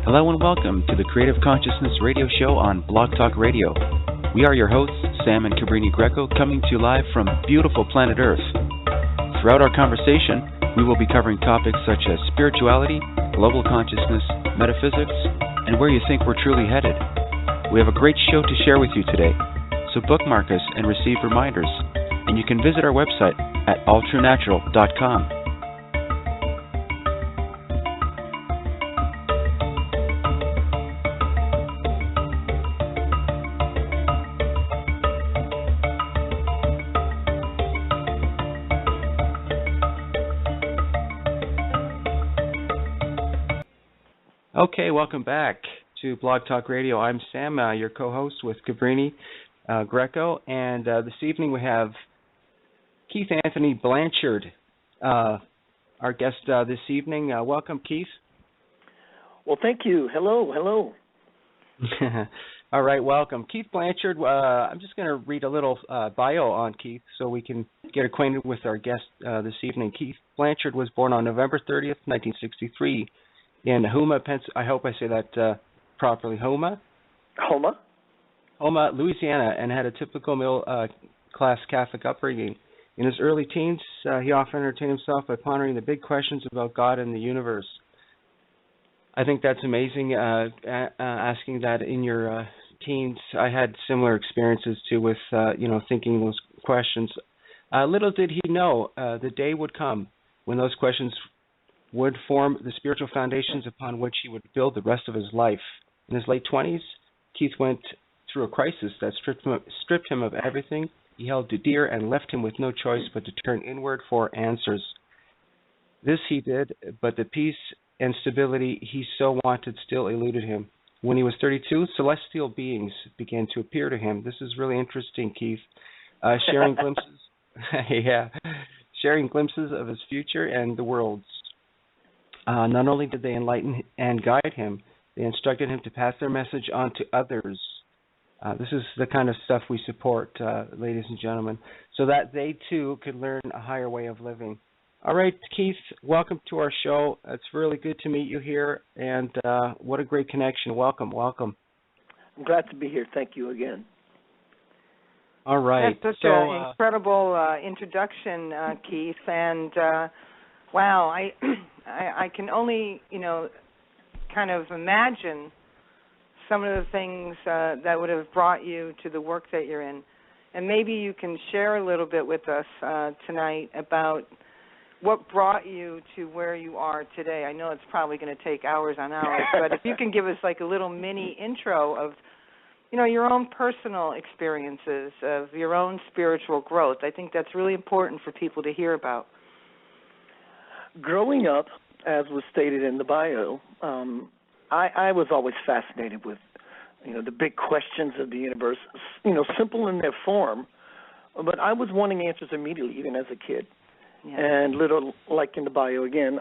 Hello and welcome to the Creative Consciousness Radio Show on Blog Talk Radio. We are your hosts, Sam and Cabrini Greco, coming to you live from beautiful planet Earth. Throughout our conversation, we will be covering topics such as spirituality, global consciousness, metaphysics, and where you think we're truly headed. We have a great show to share with you today, so bookmark us and receive reminders. And you can visit our website at alltruenatural.com. Okay, welcome back to Blog Talk Radio. I'm Sam, your co-host with Cabrini Greco, and this evening we have Keith Anthony Blanchard, our guest this evening. Welcome, Keith. Well, thank you. Hello. All right, welcome. Keith Blanchard, I'm just going to read a little bio on Keith so we can get acquainted with our guest this evening. Keith Blanchard was born on November 30th, 1963, in Houma, I hope I say that properly. Houma, Louisiana, and had a typical middle-class Catholic upbringing. In his early teens, he often entertained himself by pondering the big questions about God and the universe. I think that's amazing, asking that in your teens. I had similar experiences, too, with, thinking those questions. Little did he know the day would come when those questions would form the spiritual foundations upon which he would build the rest of his life. In his late 20s, Keith went through a crisis that stripped him of everything he held dear and left him with no choice but to turn inward for answers. This he did, but the peace and stability he so wanted still eluded him. When he was 32, celestial beings began to appear to him. This is really interesting, Keith. Sharing glimpses of his future and the world's. Not only did they enlighten and guide him, they instructed him to pass their message on to others. This is the kind of stuff we support, ladies and gentlemen, so that they, too, could learn a higher way of living. All right, Keith, welcome to our show. It's really good to meet you here, and what a great connection. Welcome. I'm glad to be here. Thank you again. All right. That's such an incredible introduction, Keith, and wow, I can only, kind of imagine some of the things that would have brought you to the work that you're in. And maybe you can share a little bit with us tonight about what brought you to where you are today. I know it's probably going to take hours on hours, but if you can give us like a little mini intro of, your own personal experiences, of your own spiritual growth. I think that's really important for people to hear about. Growing up, as was stated in the bio, I was always fascinated with, the big questions of the universe, simple in their form, but I was wanting answers immediately, even as a kid. Yeah. And little, like in the bio again,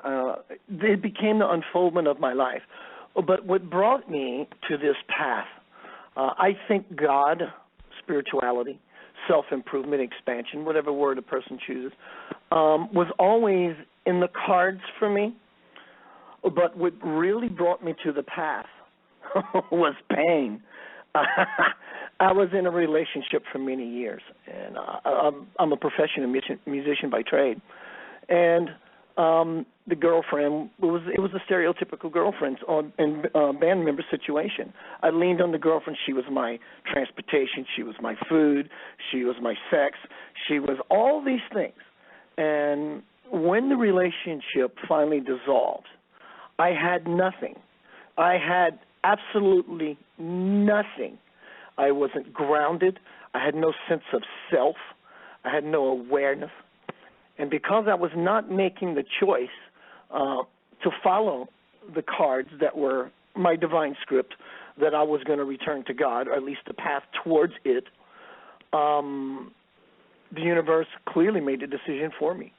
it became the unfoldment of my life. But what brought me to this path, I think God, spirituality, self-improvement, expansion, whatever word a person chooses, was always in the cards for me. But what really brought me to the path was pain. I was in a relationship for many years, and I'm a professional musician by trade. And the girlfriend, it was a stereotypical girlfriend and band member situation. I leaned on the girlfriend. She was my transportation. She was my food. She was my sex. She was all these things. And when the relationship finally dissolved, I had nothing. I had absolutely nothing. I wasn't grounded. I had no sense of self. I had no awareness. And because I was not making the choice to follow the cards that were my divine script, that I was going to return to God, or at least the path towards it, the universe clearly made a decision for me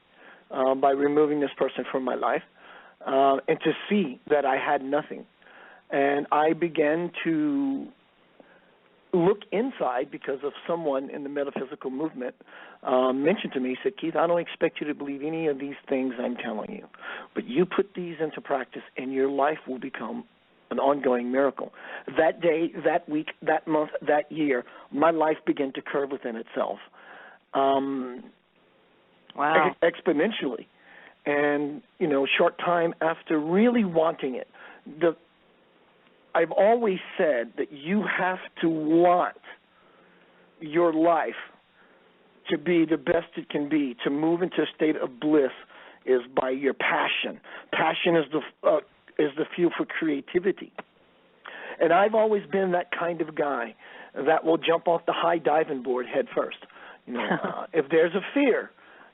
by removing this person from my life, and to see that I had nothing. And I began to look inside because of someone in the metaphysical movement mentioned to me, said, Keith, I don't expect you to believe any of these things I'm telling you, but you put these into practice and your life will become an ongoing miracle. That day, that week, that month, that year, my life began to curve within itself. Wow. Exponentially. And, short time after really wanting it, I've always said that you have to want your life to be the best it can be, to move into a state of bliss is by your passion. Passion is the fuel for creativity. And I've always been that kind of guy that will jump off the high diving board head first. If there's a fear,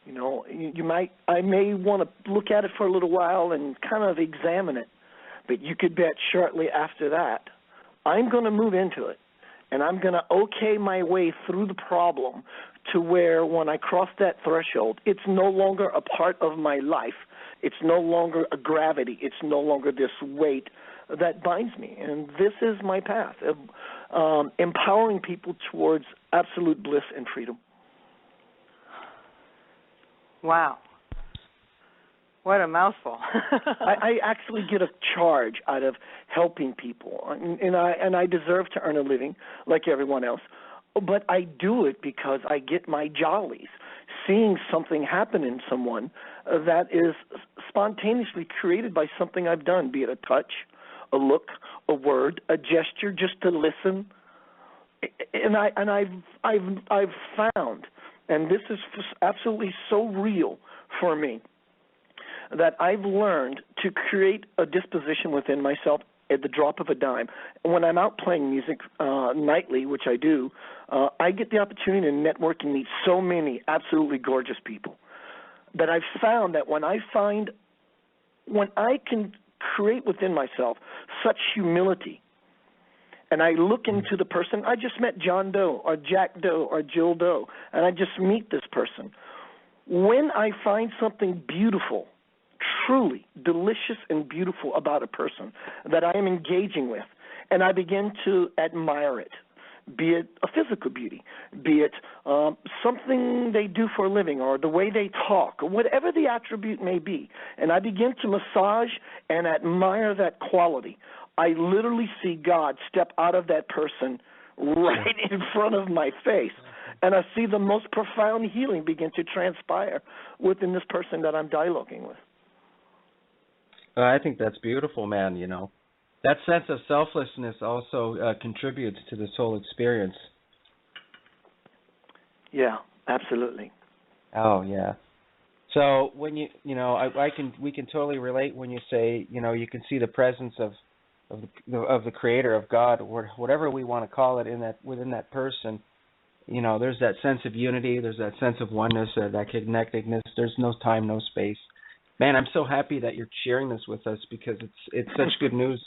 I may want to look at it for a little while and kind of examine it. But you could bet shortly after that, I'm going to move into it, and I'm going to okay my way through the problem to where when I cross that threshold, it's no longer a part of my life. It's no longer a gravity. It's no longer this weight that binds me. And this is my path of empowering people towards absolute bliss and freedom. Wow. What a mouthful. I actually get a charge out of helping people, and I deserve to earn a living like everyone else. But I do it because I get my jollies seeing something happen in someone that is spontaneously created by something I've done, be it a touch, a look, a word, a gesture, just to listen. And I've found, and this is absolutely so real for me, that I've learned to create a disposition within myself at the drop of a dime. When I'm out playing music nightly, which I do, I get the opportunity to network and meet so many absolutely gorgeous people. But I've found that when I can create within myself such humility, and I look into the person, I just met John Doe or Jack Doe or Jill Doe, and I just meet this person. When I find something beautiful, truly delicious and beautiful about a person that I am engaging with, and I begin to admire it, be it a physical beauty, be it something they do for a living or the way they talk, or whatever the attribute may be, and I begin to massage and admire that quality, I literally see God step out of that person right in front of my face. And I see the most profound healing begin to transpire within this person that I'm dialoguing with. I think that's beautiful, man. That sense of selflessness also contributes to this whole experience. Yeah, absolutely. Oh, yeah. So when we can totally relate when you say, you can see the presence of the Creator, of God, or whatever we want to call it, within that person. There's that sense of unity. There's that sense of oneness, that connectedness. There's no time, no space. Man, I'm so happy that you're sharing this with us because it's such good news.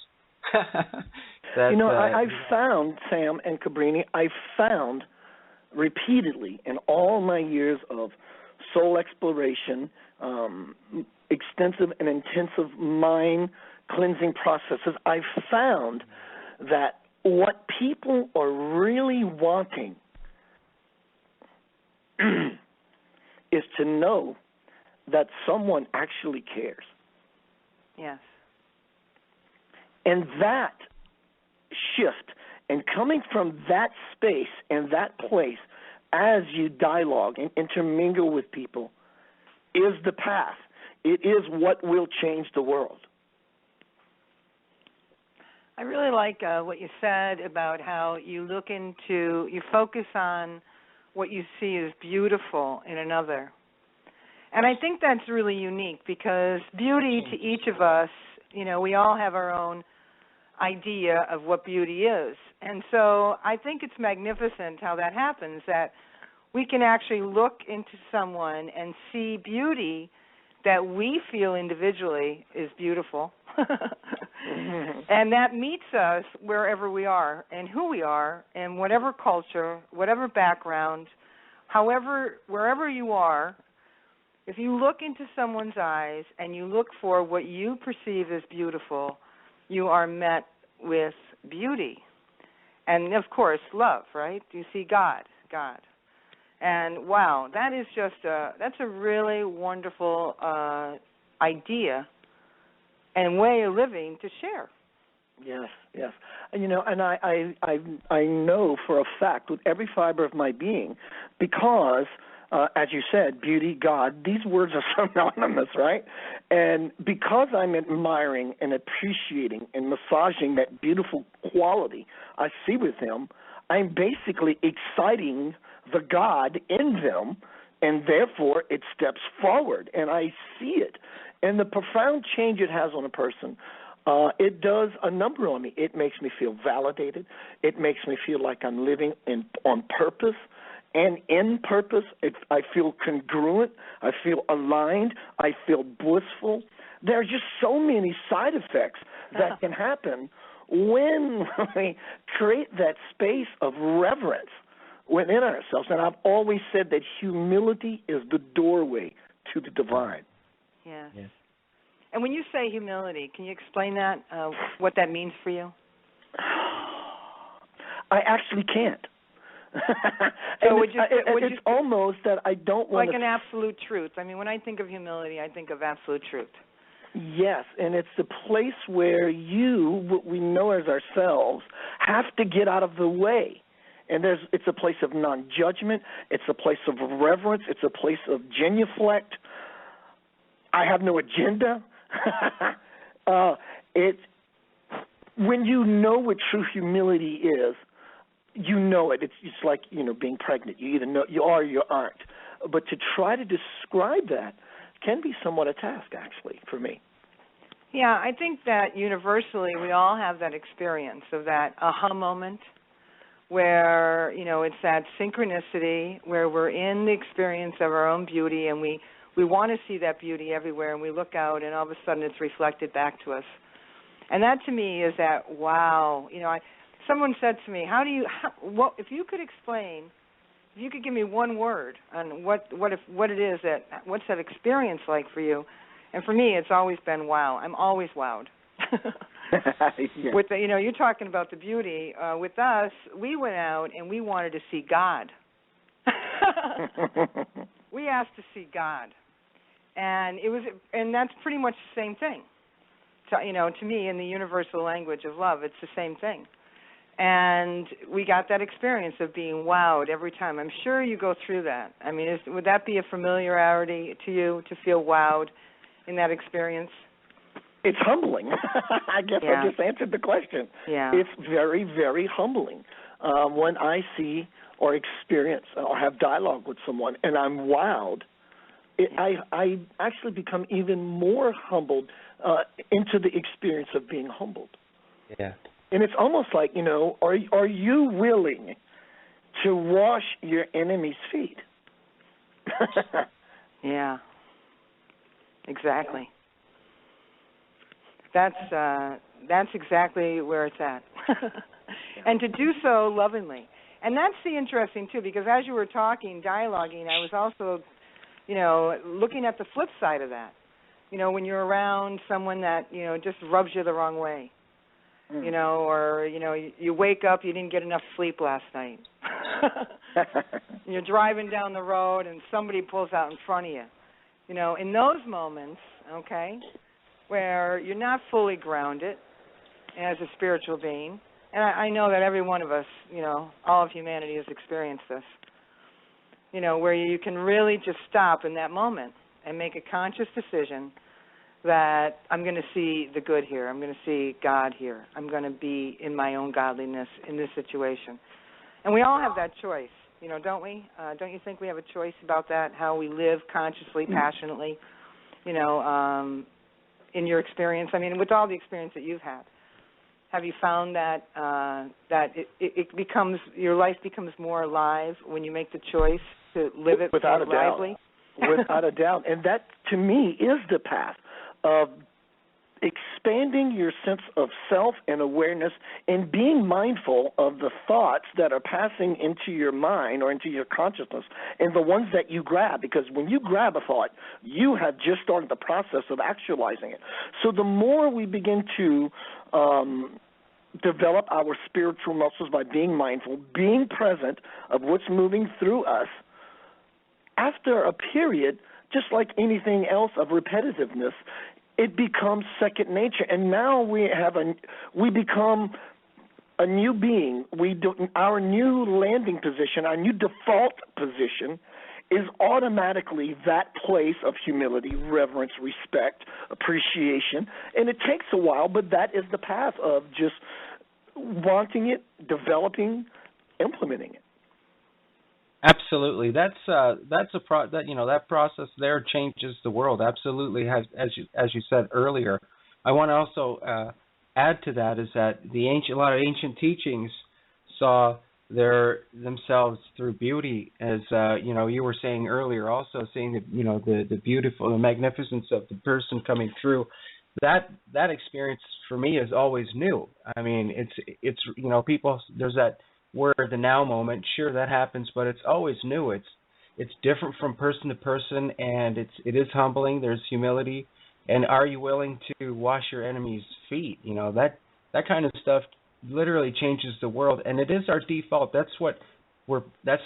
I've found, Sam and Cabrini, I've found repeatedly in all my years of soul exploration, extensive and intensive mind cleansing processes, I've found that what people are really wanting is to know that someone actually cares. Yes. And that shift, and coming from that space and that place as you dialogue and intermingle with people, is the path. It is what will change the world. I really like what you said about how you focus on what you see as beautiful in another. And I think that's really unique because beauty to each of us, we all have our own idea of what beauty is. And so I think it's magnificent how that happens, that we can actually look into someone and see beauty that we feel individually is beautiful. And that meets us wherever we are and who we are and whatever culture, whatever background, wherever you are. If you look into someone's eyes and you look for what you perceive as beautiful, you are met with beauty. And, of course, love, right? You see God. And, wow, that's a really wonderful idea and way of living to share. Yes, yes. And, and I know for a fact with every fiber of my being, because, as you said, beauty, God, these words are synonymous, right? And because I'm admiring and appreciating and massaging that beautiful quality I see with them, I'm basically exciting the God in them, and therefore it steps forward, and I see it. And the profound change it has on a person, it does a number on me. It makes me feel validated. It makes me feel like I'm living on purpose and in purpose. I feel congruent. I feel aligned. I feel blissful. There are just so many side effects that can happen when we create that space of reverence within ourselves. And I've always said that humility is the doorway to the divine. Yes. Yes. And when you say humility, can you explain that, what that means for you? I actually can't. So it's almost that I don't want like an absolute truth. I mean, when I think of humility, I think of absolute truth. Yes, and it's the place where what we know as ourselves, have to get out of the way. And it's a place of non-judgment. It's a place of reverence. It's a place of genuflect. I have no agenda. When you know what true humility is, you know it. It's like, being pregnant. You either know you are or you aren't. But to try to describe that can be somewhat a task, actually, for me. Yeah, I think that universally we all have that experience of that aha moment where, it's that synchronicity where we're in the experience of our own beauty, and we want to see that beauty everywhere, and we look out and all of a sudden it's reflected back to us. And that to me is that, wow. Someone said to me, if you could explain, if you could give me one word on what's that experience like for you? And for me, it's always been wow. I'm always wowed. Yeah. With you're talking about the beauty. With us, we went out and we wanted to see God. We asked to see God, and that's pretty much the same thing. So, to me, in the universal language of love, it's the same thing. And we got that experience of being wowed every time. I'm sure you go through that. I mean, would that be a familiarity to you, to feel wowed in that experience? It's humbling. I guess I just answered the question. Yeah. It's very, very humbling when I see or experience or have dialogue with someone and I'm wowed. I actually become even more humbled into the experience of being humbled. Yeah. And it's almost like, are you willing to wash your enemy's feet? Yeah. Exactly. That's exactly where it's at. And to do so lovingly. And that's the interesting, too, because as you were talking, dialoguing, I was also, looking at the flip side of that. When you're around someone that, just rubs you the wrong way. Or, you wake up, you didn't get enough sleep last night. You're driving down the road and somebody pulls out in front of you. In those moments, okay, where you're not fully grounded as a spiritual being, and I know that every one of us, all of humanity has experienced this, where you can really just stop in that moment and make a conscious decision that I'm going to see the good here. I'm going to see God here. I'm going to be in my own godliness in this situation. And we all have that choice, don't we? Don't you think we have a choice about that, how we live consciously, passionately, in your experience? I mean, with all the experience that you've had, have you found that it becomes, your life becomes more alive when you make the choice to live it without more lively? Without a doubt. And that, to me, is the path of expanding your sense of self and awareness and being mindful of the thoughts that are passing into your mind or into your consciousness and the ones that you grab, because when you grab a thought, you have just started the process of actualizing it. So the more we begin to develop our spiritual muscles by being mindful, being present of what's moving through us, after a period, just like anything else of repetitiveness, it becomes second nature. And now we become a new being. Our new landing position, our new default position is automatically that place of humility, reverence, respect, appreciation. And it takes a while, but that is the path of just wanting it, developing, implementing it. Absolutely. That process there changes the world. Absolutely. As you said earlier. I want to also add to that is that a lot of ancient teachings saw themselves through beauty, as you were saying earlier, also seeing the beautiful, the magnificence of the person coming through. That experience for me is always new. I mean, it's people, there's that word, the now moment. Sure, that happens, but it's always new. It's different from person to person, and it is humbling. There's humility, and are you willing to wash your enemy's feet? That kind of stuff literally changes the world, and it is our default. That's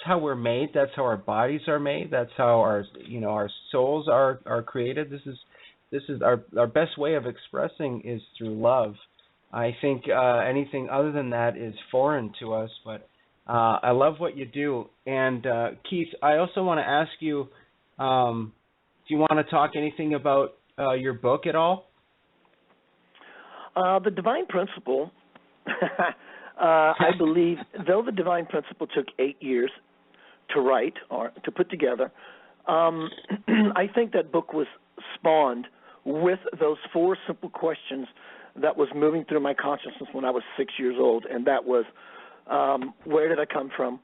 how we're made. That's how our bodies are made. That's how our souls are created. This is our best way of expressing is through love. I think anything other than that is foreign to us, but I love what you do. And Keith, I also want to ask you, do you want to talk anything about your book at all? The Divine Principle, I believe, though the Divine Principle took 8 years to write or to put together, I think that book was spawned with those 4 simple questions that was moving through my consciousness when I was 6 years old, and that was, where did I come from?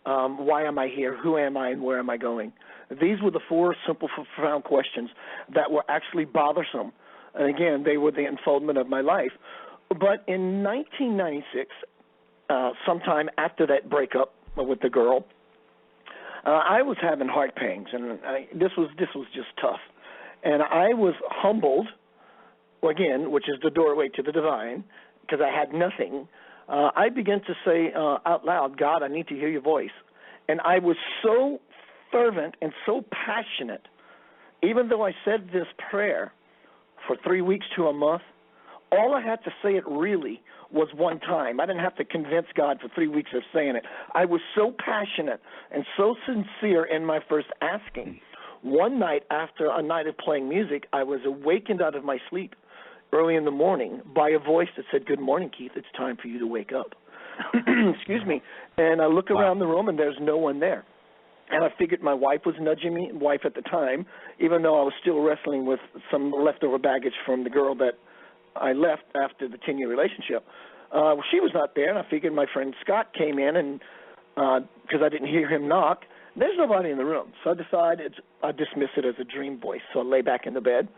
Why am I here? Who am I, and where am I going? These were the 4 simple, profound questions that were actually bothersome. And again, they were the unfoldment of my life. But in 1996, sometime after that breakup with the girl, I was having heart pains, and this was just tough. And I was humbled, again, which is the doorway to the divine, because I had nothing. I began to say out loud, God, I need to hear your voice. And I was so fervent and so passionate, even though I said this prayer for 3 weeks to a month, all I had to say it really was one time. I didn't have to convince God for 3 weeks of saying it. I was so passionate and so sincere in my first asking. One night, after a night of playing music, I was awakened out of my sleep early in the morning by a voice that said, good morning, Keith, it's time for you to wake up. Excuse me. And I look around the room, and there's no one there. And I figured my wife was nudging me, wife at the time, even though I was still wrestling with some leftover baggage from the girl that I left after the 10-year relationship. She was not there, and I figured my friend Scott came in, and because I didn't hear him knock, there's nobody in the room. So I decided I dismiss it as a dream voice. So I lay back in the bed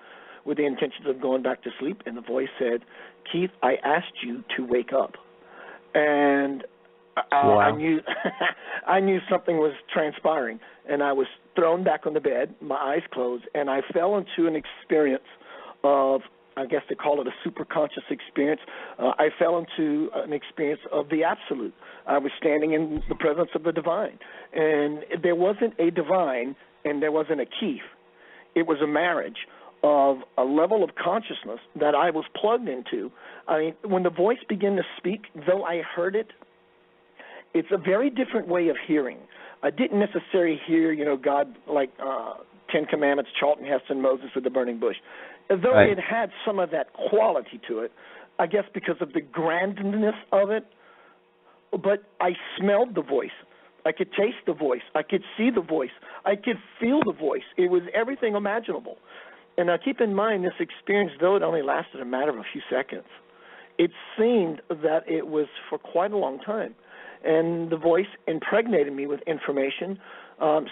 with the intentions of going back to sleep, and the voice said, Keith, I asked you to wake up. And I knew I knew something was transpiring, and I was thrown back on the bed, my eyes closed, and I fell into an experience of, I guess they call it a superconscious experience. I fell into an experience of the absolute. I was standing in the presence of the divine, and there wasn't a divine and there wasn't a Keith. It was a marriage of a level of consciousness that I was plugged into. I mean, when the voice began to speak, though I heard it, it's a very different way of hearing. I didn't necessarily hear, God like 10 Commandments, Charlton Heston, Moses with the burning bush. Though right. It had some of that quality to it, I guess because of the grandness of it, but I smelled the voice. I could taste the voice. I could see the voice. I could feel the voice. It was everything imaginable. And now keep in mind, this experience, though it only lasted a matter of a few seconds, it seemed that it was for quite a long time. And the voice impregnated me with information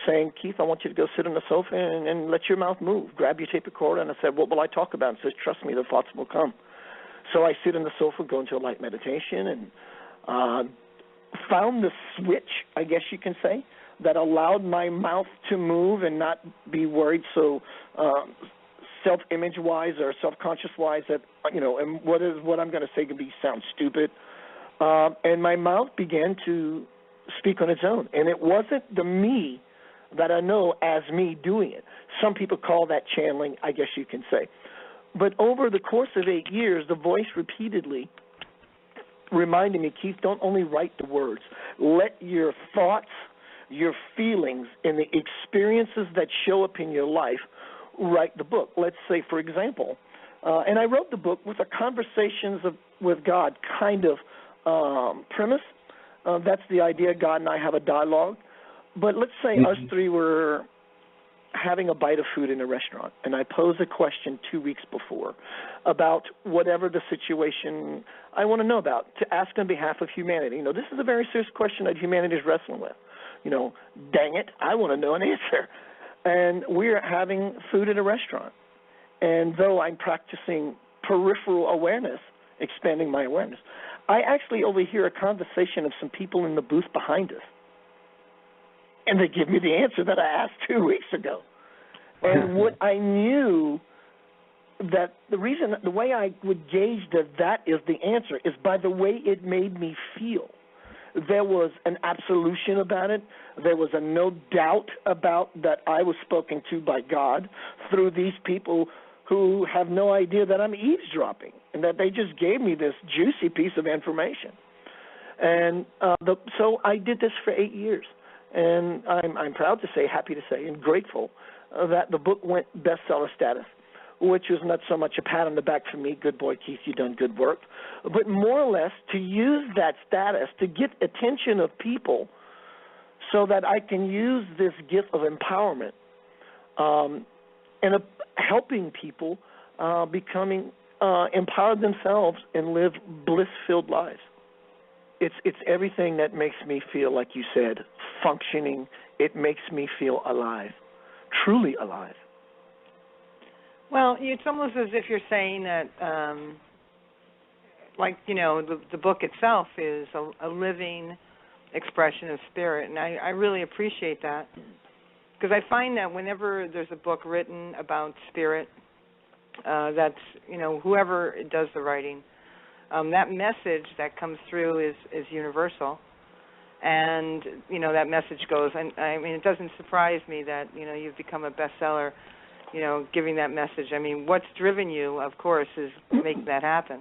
saying, Keith, I want you to go sit on the sofa and let your mouth move. Grab your tape recorder. And I said, what will I talk about? And says, trust me, the thoughts will come. So I sit on the sofa, go into a light meditation, and found the switch, I guess you can say, that allowed my mouth to move and not be worried so self-image-wise or self-conscious-wise that, and what I'm going to say could sound stupid. And my mouth began to speak on its own. And it wasn't the me that I know as me doing it. Some people call that channeling, I guess you can say. But over the course of 8 years, the voice repeatedly reminded me, Keith, don't only write the words. Let your thoughts, your feelings, and the experiences that show up in your life write the book. Let's say, for example, and I wrote the book with a conversations with God kind of premise. That's the idea. God and I have a dialogue. But let's say us three were having a bite of food in a restaurant, and I pose a question 2 weeks before about whatever the situation I want to know about, to ask on behalf of humanity. This is a very serious question that humanity is wrestling with. Dang it, I want to know an answer. And we're having food at a restaurant. And though I'm practicing peripheral awareness, expanding my awareness, I actually overhear a conversation of some people in the booth behind us. And they give me the answer that I asked 2 weeks ago. And what I knew that the way I would gauge that is the answer is by the way it made me feel. There was an absolution about it. There was a no doubt about that I was spoken to by God through these people who have no idea that I'm eavesdropping and that they just gave me this juicy piece of information. And so I did this for 8 years. And I'm proud to say, happy to say, and grateful that the book went bestseller status, which was not so much a pat on the back for me, good boy, Keith, you've done good work, but more or less to use that status to get attention of people so that I can use this gift of empowerment and helping people becoming empowered themselves and live bliss-filled lives. It's everything that makes me feel, like you said, functioning. It makes me feel alive, truly alive. Well, it's almost as if you're saying that, the book itself is a living expression of spirit, and I really appreciate that, because I find that whenever there's a book written about spirit, that's, whoever does the writing, that message that comes through is universal, and that message goes. And I mean, it doesn't surprise me that you've become a bestseller, giving that message. I mean, what's driven you, of course, is making that happen.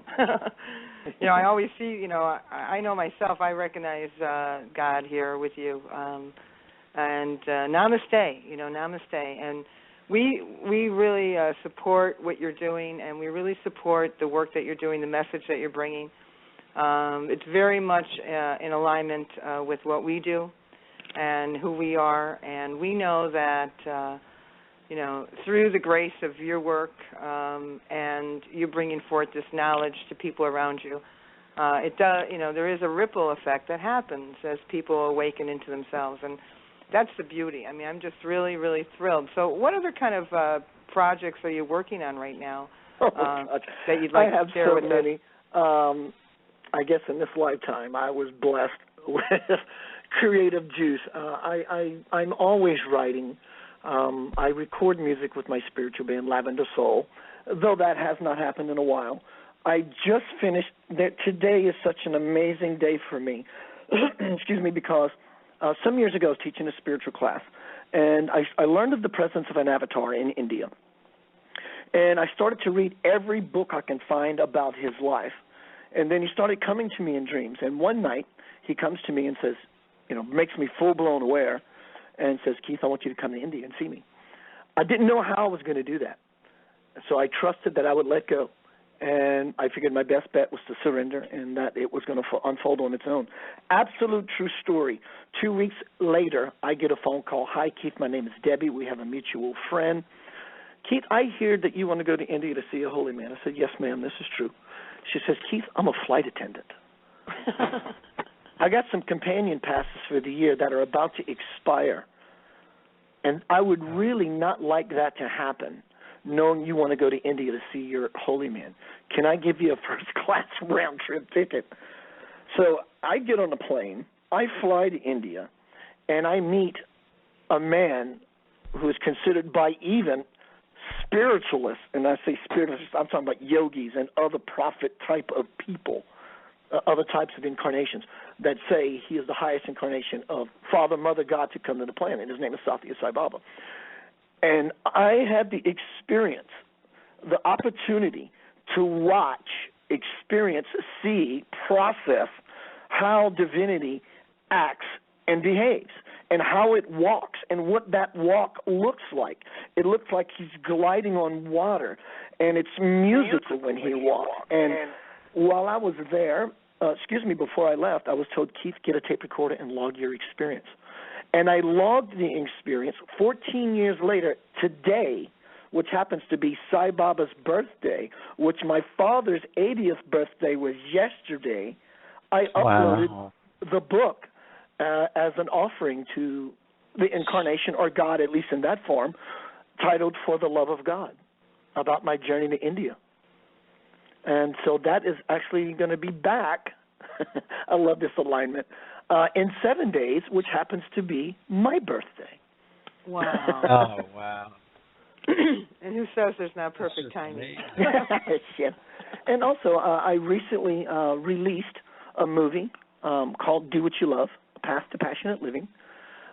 I always see. I know myself. I recognize God here with you, and namaste. Namaste, and. We really support what you're doing, and we really support the work that you're doing, the message that you're bringing. It's very much in alignment with what we do and who we are, and we know that, through the grace of your work and you bringing forth this knowledge to people around you, it does. There is a ripple effect that happens as people awaken into themselves, and that's the beauty. I mean, I'm just really, really thrilled. So what other kind of projects are you working on right now that you'd like to share with us? I have so many. I guess in this lifetime I was blessed with creative juice. I'm always writing. I record music with my spiritual band, Lavender Soul, though that has not happened in a while. I just finished. Today is such an amazing day for me, excuse me, because some years ago, I was teaching a spiritual class, and I learned of the presence of an avatar in India. And I started to read every book I can find about his life. And then he started coming to me in dreams. And one night, he comes to me and says, makes me full-blown aware, and says, Keith, I want you to come to India and see me. I didn't know how I was going to do that. So I trusted that I would let go. And I figured my best bet was to surrender and that it was going to unfold on its own. Absolute true story. 2 weeks later, I get a phone call. Hi, Keith, my name is Debbie. We have a mutual friend. Keith, I hear that you want to go to India to see a holy man. I said, yes, ma'am, this is true. She says, Keith, I'm a flight attendant. I got some companion passes for the year that are about to expire. And I would really not like that to happen, knowing you want to go to India to see your holy man. Can I give you a first-class round-trip ticket? So I get on a plane, I fly to India, and I meet a man who is considered by even spiritualists, and I say spiritualists, I'm talking about yogis and other prophet type of people, other types of incarnations that say he is the highest incarnation of Father, Mother, God to come to the planet. His name is Satya Sai Baba. And I had the experience the opportunity to watch, experience, see, process how divinity acts and behaves, and how it walks, and what that walk looks like. It looks like he's gliding on water, and it's musical when he walks. And while I was there, before I left, I was told, Keith, get a tape recorder and log your experience. And I logged the experience 14 years later, today, which happens to be Sai Baba's birthday, which my father's 80th birthday was yesterday. I uploaded the book as an offering to the incarnation, or God, at least in that form, titled For the Love of God, about my journey to India. And so that is actually going to be back. I love this alignment. In 7 days, which happens to be my birthday. Wow. Oh, wow. And who says there's not perfect timing? Yeah. And also, I recently released a movie called Do What You Love, A Path to Passionate Living.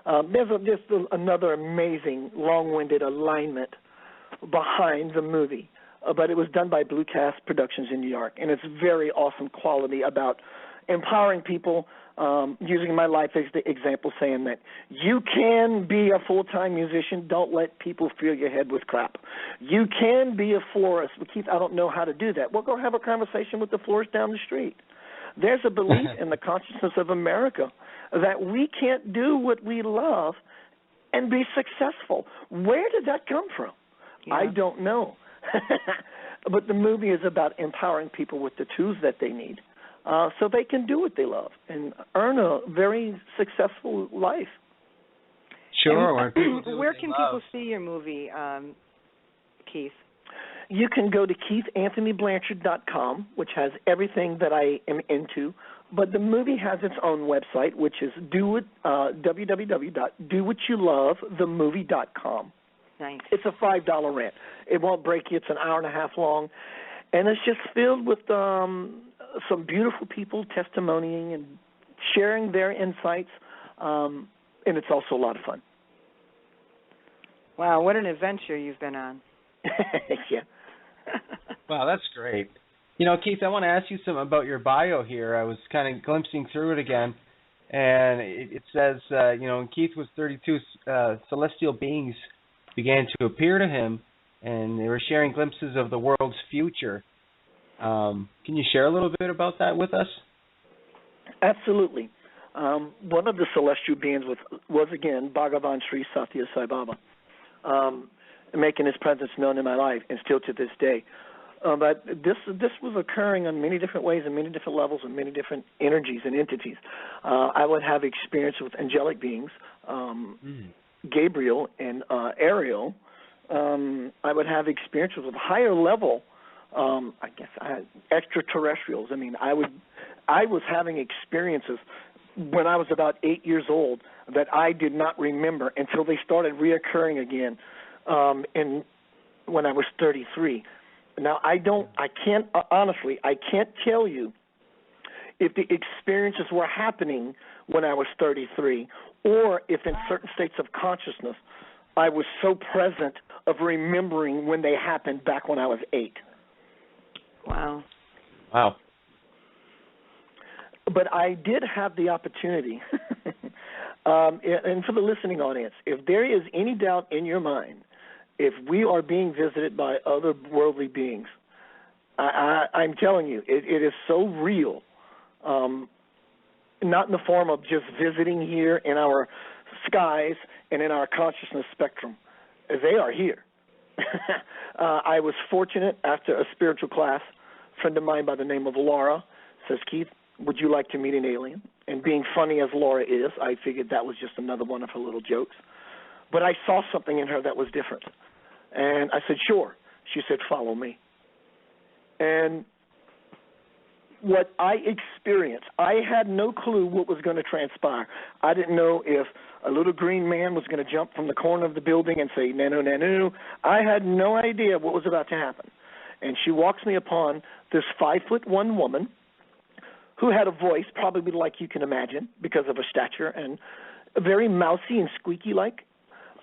There's just another amazing, long-winded alignment behind the movie. But it was done by Blue Cast Productions in New York, and it's very awesome quality about empowering people, using my life as the example, saying that you can be a full-time musician. Don't let people fill your head with crap. You can be a florist. Well, Keith, I don't know how to do that. Well, go have a conversation with the florist down the street. There's a belief in the consciousness of America that we can't do what we love and be successful. Where did that come from? Yeah. I don't know. But the movie is about empowering people with the tools that they need so they can do what they love and earn a very successful life. Sure. Where can people see your movie, Keith? You can go to KeithAnthonyBlanchard.com, which has everything that I am into. But the movie has its own website, which is www.dowhatyoulovethemovie.com. Nice. It's a $5 rent. It won't break you. It's an hour and a half long. And it's just filled with some beautiful people testimonying and sharing their insights. And it's also a lot of fun. Wow, what an adventure you've been on. Yeah. Wow, that's great. You know, Keith, I want to ask you some about your bio here. I was kind of glimpsing through it again, and it says, when Keith was 32, celestial beings began to appear to him, and they were sharing glimpses of the world's future. Can you share a little bit about that with us? Absolutely. One of the celestial beings was again, Bhagavan Sri Satya Sai Baba, making his presence known in my life, and still to this day. But this was occurring in many different ways, in many different levels, and many different energies and entities. I would have experience with angelic beings, Gabriel and Ariel. I would have experiences with higher level, extraterrestrials. I mean, I was having experiences when I was about 8 years old that I did not remember until they started reoccurring again when I was 33. Now, I can't tell you if the experiences were happening when I was 33 or if in certain states of consciousness I was so present of remembering when they happened back when I was 8. Wow. Wow. But I did have the opportunity, and for the listening audience, if there is any doubt in your mind, if we are being visited by other worldly beings, I'm telling you, it is so real, not in the form of just visiting here in our skies and in our consciousness spectrum. They are here. I was fortunate after a spiritual class, a friend of mine by the name of Laura says, Keith, would you like to meet an alien? And being funny as Laura is, I figured that was just another one of her little jokes. But I saw something in her that was different. And I said, sure. She said, follow me. And what I experienced, I had no clue what was going to transpire. I didn't know if a little green man was going to jump from the corner of the building and say, nanu, nanu. I had no idea what was about to happen. And she walks me upon this 5'1" woman who had a voice probably like you can imagine because of her stature and very mousy and squeaky-like.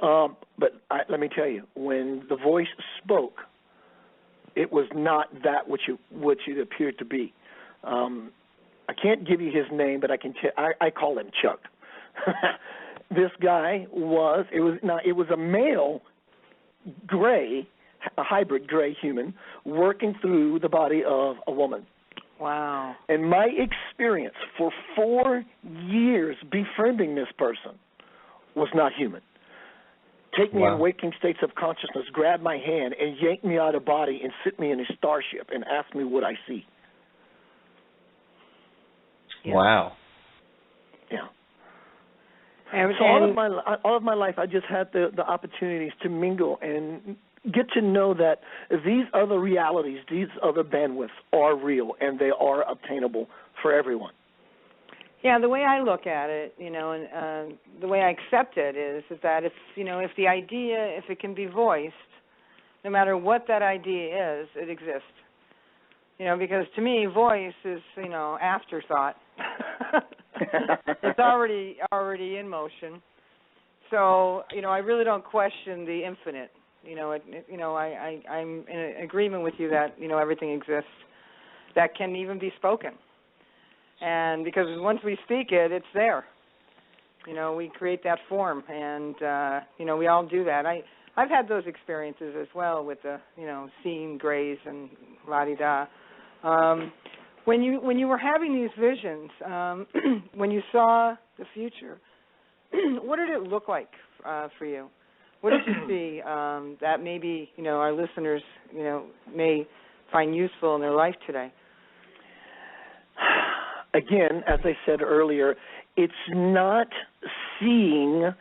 But let me tell you, when the voice spoke, it was not that which it appeared to be. I can't give you his name, but I call him Chuck. This guy it was a male gray, a hybrid gray human working through the body of a woman. Wow. And my experience for 4 years befriending this person was not human. Take me in waking states of consciousness, grab my hand, and yank me out of body and sit me in a starship and ask me what I see. Yeah. Wow. Yeah. And all of my life, I just had the opportunities to mingle and get to know that these other realities, these other bandwidths are real and they are obtainable for everyone. Yeah, the way I look at it, and the way I accept it is that if the idea, if it can be voiced, no matter what that idea is, it exists. Because to me, voice is, afterthought. It's already in motion. So, I really don't question the infinite. I'm in agreement with you that, everything exists that can even be spoken. And because once we speak it, it's there. We create that form, and, we all do that. I've had those experiences as well with the, seeing grays and la-di-da. When you were having these visions, when you saw the future, what did it look like for you? What did you see that maybe our listeners may find useful in their life today? Again, as I said earlier, it's not seeing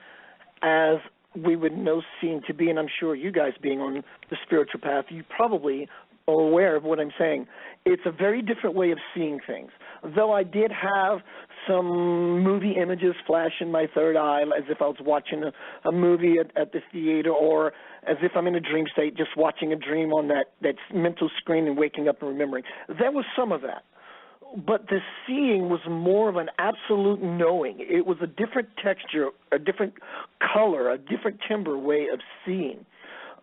as we would know seeing to be, and I'm sure you guys being on the spiritual path, you probably are aware of what I'm saying. It's a very different way of seeing things. Though I did have some movie images flash in my third eye, as if I was watching a movie at the theater, or as if I'm in a dream state, just watching a dream on that mental screen and waking up and remembering. There was some of that. But the seeing was more of an absolute knowing. It was a different texture, a different color, a different timbre way of seeing.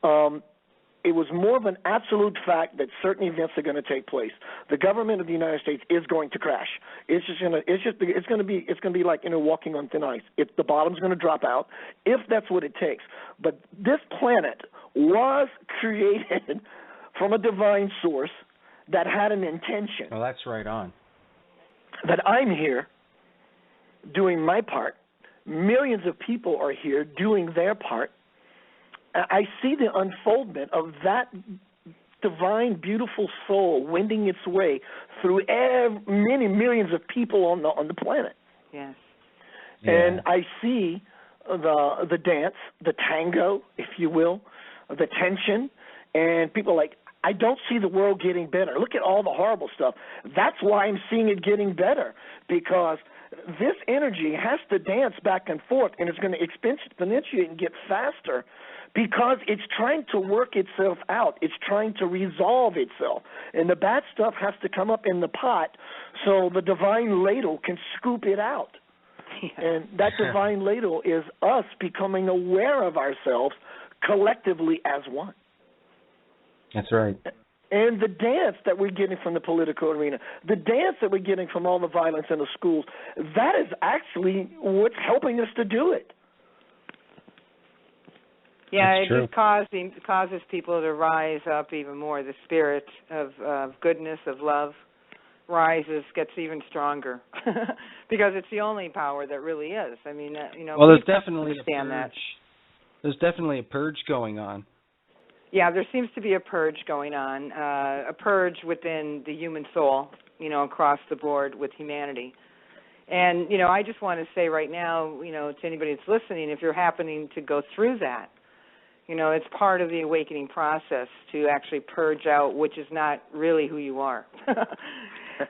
It was more of an absolute fact that certain events are going to take place. The government of the United States is going to crash. It's going to be like walking on thin ice. The bottom's going to drop out, if that's what it takes. But this planet was created from a divine source that had an intention. Oh, that's right on. That I'm here doing my part. Millions of people are here doing their part. I see the unfoldment of that divine, beautiful soul wending its way through many millions of people on the planet. Yes. Yeah. And I see the dance, the tango, if you will, the tension, and people like, I don't see the world getting better. Look at all the horrible stuff. That's why I'm seeing it getting better, because this energy has to dance back and forth, and it's going to exponentiate and get faster because it's trying to work itself out. It's trying to resolve itself. And the bad stuff has to come up in the pot so the divine ladle can scoop it out. Yeah. And that divine ladle is us becoming aware of ourselves collectively as one. That's right. And the dance that we're getting from the political arena, the dance that we're getting from all the violence in the schools, that is actually what's helping us to do it. Yeah, That's true. It just causes people to rise up even more. The spirit of goodness, of love, gets even stronger because it's the only power that really is. I mean, well, there's definitely understand that. There's definitely a purge going on. Yeah, there seems to be a purge going on, a purge within the human soul, across the board with humanity. And, I just want to say right now, to anybody that's listening, if you're happening to go through that, it's part of the awakening process to actually purge out which is not really who you are.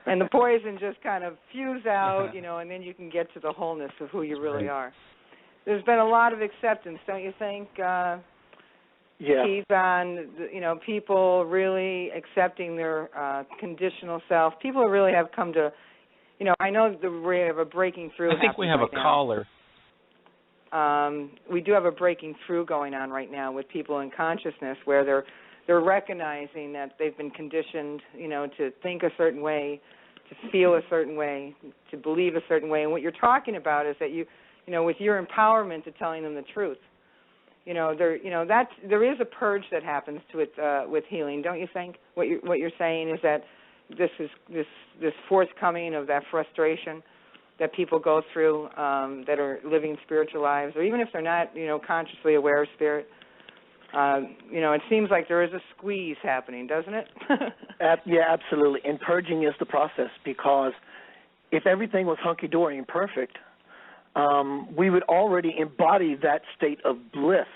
And the poison just kind of fuse out, and then you can get to the wholeness of who you really are. There's been a lot of acceptance, don't you think? Yeah. Keith, on people really accepting their conditional self. People really have come to, I know we have a breaking through. I think we have a caller. We do have a breaking through going on right now with people in consciousness where they're recognizing that they've been conditioned, to think a certain way, to feel a certain way, to believe a certain way. And what you're talking about is that with your empowerment to telling them the truth, there is a purge that happens to it with healing, don't you think? What you're saying is that this forthcoming of that frustration that people go through that are living spiritual lives, or even if they're not, consciously aware of spirit. It seems like there is a squeeze happening, doesn't it? Yeah, absolutely. And purging is the process, because if everything was hunky-dory and perfect, we would already embody that state of bliss.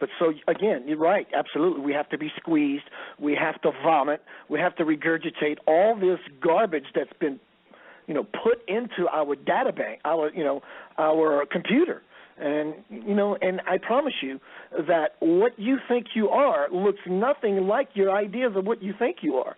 But so, again, you're right, absolutely. We have to be squeezed. We have to vomit. We have to regurgitate all this garbage that's been, put into our data bank, our computer. And, and I promise you that what you think you are looks nothing like your ideas of what you think you are.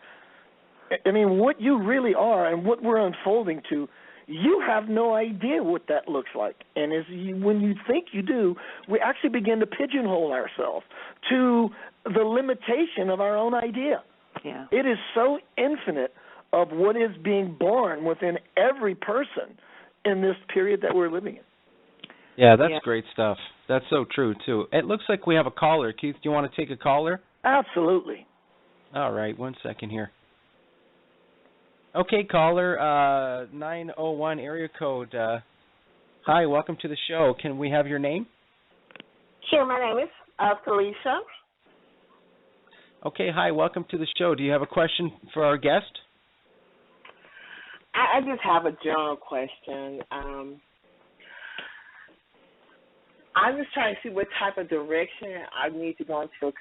I mean, what you really are and what we're unfolding to, you have no idea what that looks like. And when you think you do, we actually begin to pigeonhole ourselves to the limitation of our own idea. Yeah. It is so infinite of what is being born within every person in this period that we're living in. Yeah, that's great stuff. That's so true, too. It looks like we have a caller. Keith, do you want to take a caller? Absolutely. All right, 1 second here. Okay, caller, 901 area code. Hi, welcome to the show. Can we have your name? Sure, my name is Felicia. Okay, hi, welcome to the show. Do you have a question for our guest? I just have a general question. I'm just trying to see what type of direction I need to go into,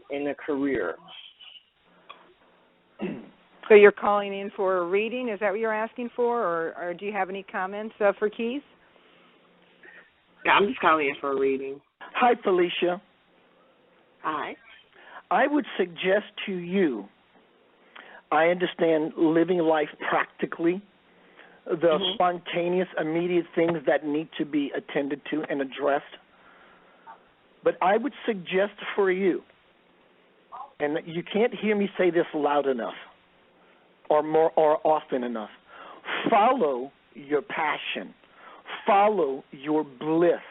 in a career. So you're calling in for a reading? Is that what you're asking for, or do you have any comments for Keith? Yeah, I'm just calling in for a reading. Hi, Felicia. Hi. I would suggest to you, I understand living life practically, the spontaneous, immediate things that need to be attended to and addressed. But I would suggest for you, and you can't hear me say this loud enough or often enough, follow your passion. Follow your bliss.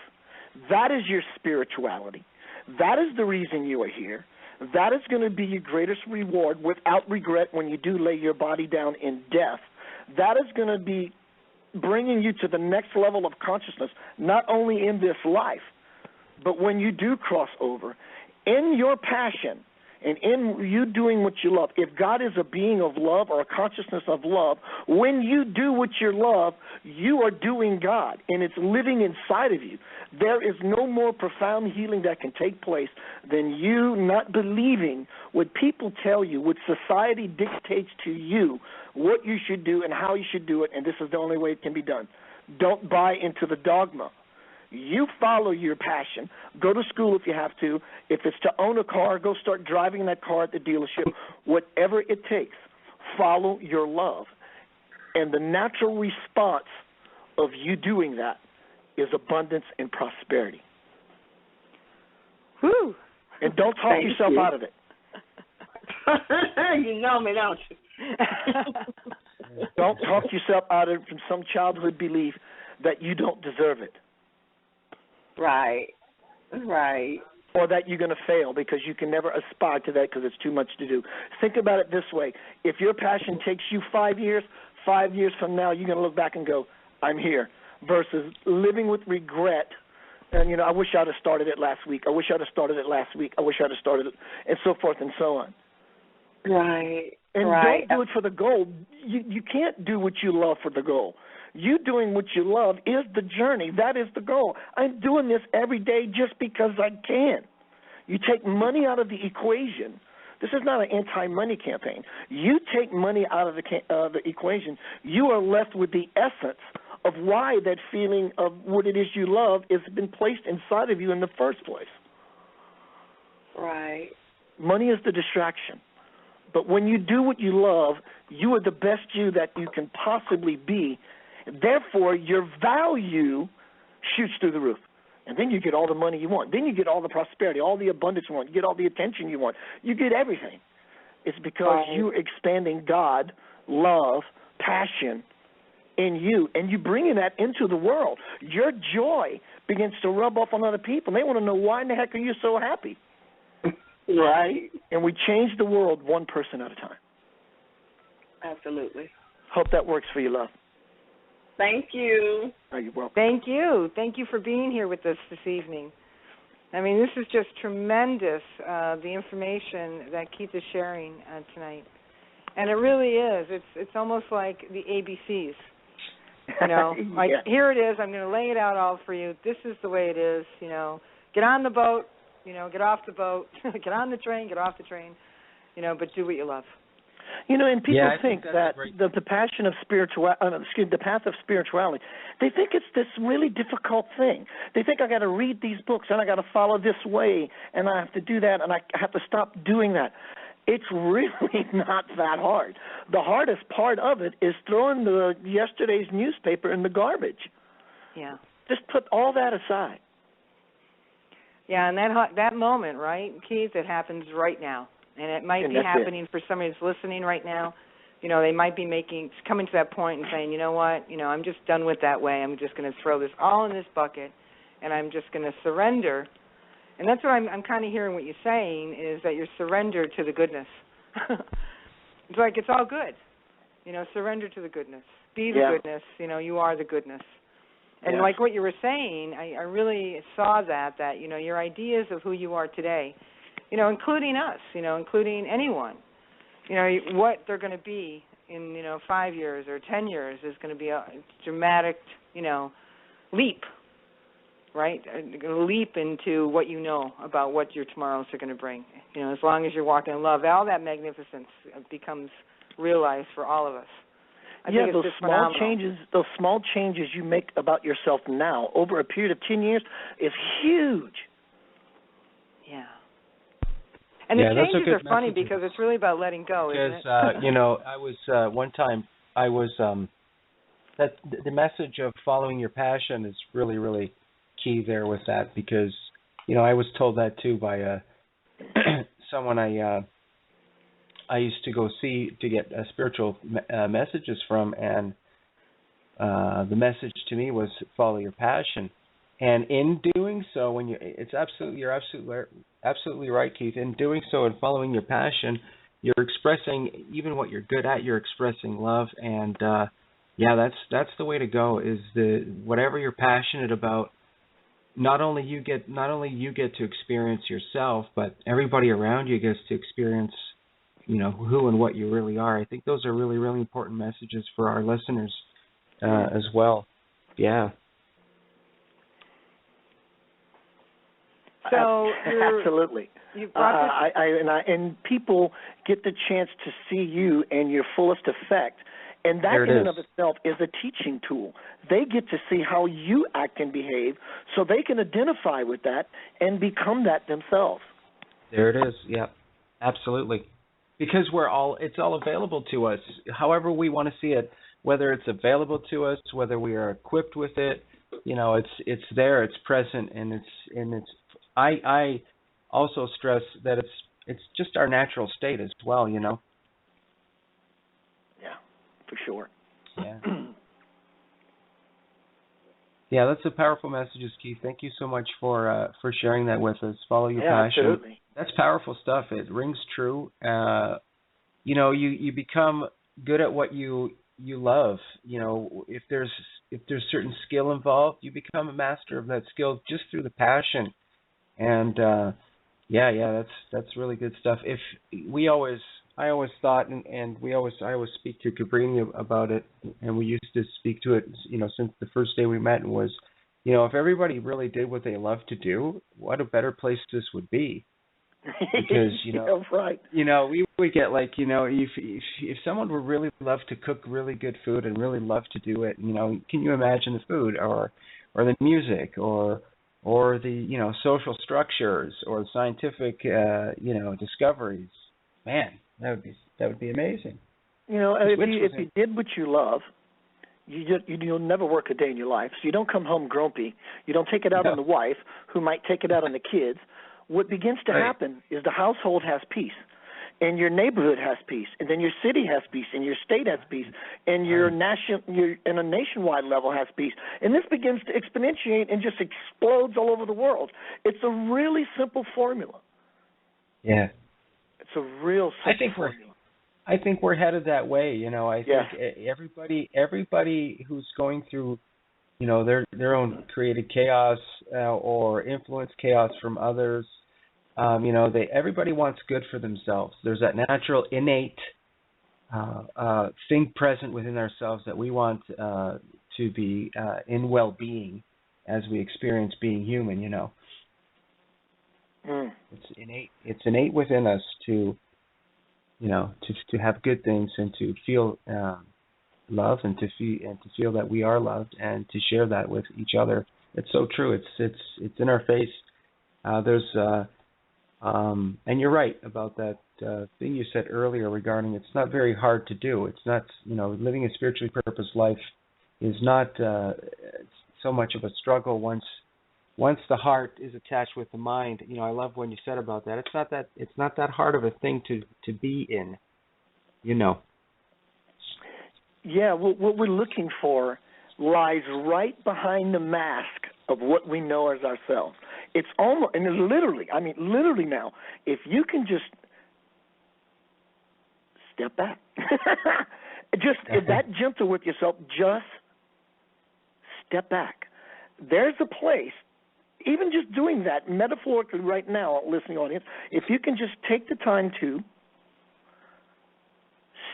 That is your spirituality. That is the reason you are here. That is going to be your greatest reward without regret when you do lay your body down in death. That is going to be bringing you to the next level of consciousness, not only in this life, but when you do cross over. In your passion and in you doing what you love, if God is a being of love or a consciousness of love, when you do what you love, you are doing God, and it's living inside of you. There is no more profound healing that can take place than you not believing what people tell you, what society dictates to you, what you should do and how you should do it, and this is the only way it can be done. Don't buy into the dogma. You follow your passion. Go to school if you have to. If it's to own a car, go start driving that car at the dealership. Whatever it takes, follow your love. And the natural response of you doing that is abundance and prosperity. Whew. And don't talk yourself out of it. You know me, don't you? Don't talk yourself out of it from some childhood belief that you don't deserve it. Right. Or that you're going to fail because you can never aspire to that because it's too much to do. Think about it this way. If your passion takes you 5 years, 5 years from now, you're going to look back and go, I'm here, versus living with regret. And, I wish I'd have started it last week. I wish I'd have started it last week. I wish I'd have started it, and so forth and so on. Right. And don't do it for the goal. You can't do what you love for the goal. You doing what you love is the journey. That is the goal. I'm doing this every day just because I can. You take money out of the equation. This is not an anti-money campaign. You take money out of the equation, you are left with the essence of why that feeling of what it is you love has been placed inside of you in the first place. Right. Money is the distraction. But when you do what you love, you are the best you that you can possibly be. Therefore, your value shoots through the roof. And then you get all the money you want. Then you get all the prosperity, all the abundance you want. You get all the attention you want. You get everything. It's because you're expanding God, love, passion in you, and you bringing that into the world. Your joy begins to rub off on other people. They want to know, why in the heck are you so happy? Right. And we change the world one person at a time. Absolutely. Hope that works for you, love. Thank you. Oh, you're welcome. Thank you. Thank you for being here with us this evening. I mean, this is just tremendous, the information that Keith is sharing tonight. And it really is. It's almost like the ABCs. You know, like, here it is. I'm going to lay it out all for you. This is the way it is. You know, get on the boat. You know, get off the boat. Get on the train. Get off the train. You know, but do what you love. You know, and people think that the passion of the path of spirituality, they think it's this really difficult thing. They think I got to read these books and I got to follow this way and I have to do that and I have to stop doing that. It's really not that hard. The hardest part of it is throwing yesterday's newspaper in the garbage. Yeah. Just put all that aside. Yeah, and that moment, right, Keith, it happens right now. And it might be happening for somebody who's listening right now. You know, they might be coming to that point and saying, you know what, you know, I'm just done with that way. I'm just going to throw this all in this bucket, and I'm just going to surrender. And that's what I'm kind of hearing what you're saying, is that you're surrendered to the goodness. It's like it's all good. You know, surrender to the goodness. Be the goodness. You know, you are the goodness. And like what you were saying, I really saw that, you know, your ideas of who you are today, you know, including us, you know, including anyone, you know, what they're going to be in, you know, 5 years or 10 years is going to be a dramatic, you know, leap, right? A leap into what you know about what your tomorrows are going to bring. You know, as long as you're walking in love, all that magnificence becomes realized for all of us. I think those small changes you make about yourself now over a period of 10 years is huge. Yeah. And the changes are funny because it's really about letting go, isn't it? You know, I was one time that the message of following your passion is really, really key there with that, because, you know, I was told that too by someone I used to go see to get spiritual messages from, and the message to me was follow your passion. And in doing so, you're absolutely right, Keith. In doing so and following your passion, you're expressing even what you're good at. You're expressing love, and that's the way to go. Is whatever you're passionate about. Not only you get to experience yourself, but everybody around you gets to experience, you know, who and what you really are. I think those are really, really important messages for our listeners as well. Yeah. So absolutely. And people get the chance to see you in your fullest effect, and that in and of itself is a teaching tool. They get to see how you act and behave, so they can identify with that and become that themselves. There it is. Yeah, absolutely. Because it's all available to us, however we want to see it. Whether it's available to us, whether we are equipped with it, you know, it's there, it's present, and it's. I also stress that it's just our natural state as well, you know. Yeah, for sure. Yeah. Yeah, that's a powerful message, Keith. Thank you so much for sharing that with us. Follow your passion. Absolutely. That's powerful stuff. It rings true. You know, you become good at what you love. You know, if there's certain skill involved, you become a master of that skill just through the passion. And that's really good stuff. I always thought, and I always speak to Cabrini about it, and we used to speak to it, you know, since the first day we met, and was, you know, if everybody really did what they love to do, what a better place this would be. Because, you know, right. You know, we would get, like, you know, if someone would really love to cook really good food and really love to do it, you know, can you imagine the food or the music or the, you know, social structures or the scientific, you know, discoveries? Man, that would be amazing. You know, if you did what you love, you'll never work a day in your life, so you don't come home grumpy. You don't take it out on the wife, who might take it out on the kids. What begins to happen is the household has peace, and your neighborhood has peace, and then your city has peace, and your state has peace, and your in a nationwide level has peace. And this begins to exponentiate and just explodes all over the world. It's a really simple formula. Yeah. It's a real simple formula. I think we're headed that way. You know, I think everybody who's going through, you know, their own created chaos or influenced chaos from others, you know, everybody wants good for themselves. There's that natural, innate thing present within ourselves that we want to be in well-being as we experience being human. You know, it's innate. It's innate within us to, you know, to have good things and to feel love and to feel that we are loved and to share that with each other. It's so true. It's in our face. And you're right about that thing you said earlier regarding it's not very hard to do. It's not, you know, living a spiritually purposed life is not so much of a struggle once the heart is attached with the mind. You know, I love when you said about that. It's not that hard of a thing to be in, you know. Yeah, what we're looking for lies right behind the mask of what we know as ourselves. It's almost, and it's literally now, if you can just step back, if that gentle with yourself, just step back. There's a place, even just doing that metaphorically right now, listening audience, if you can just take the time to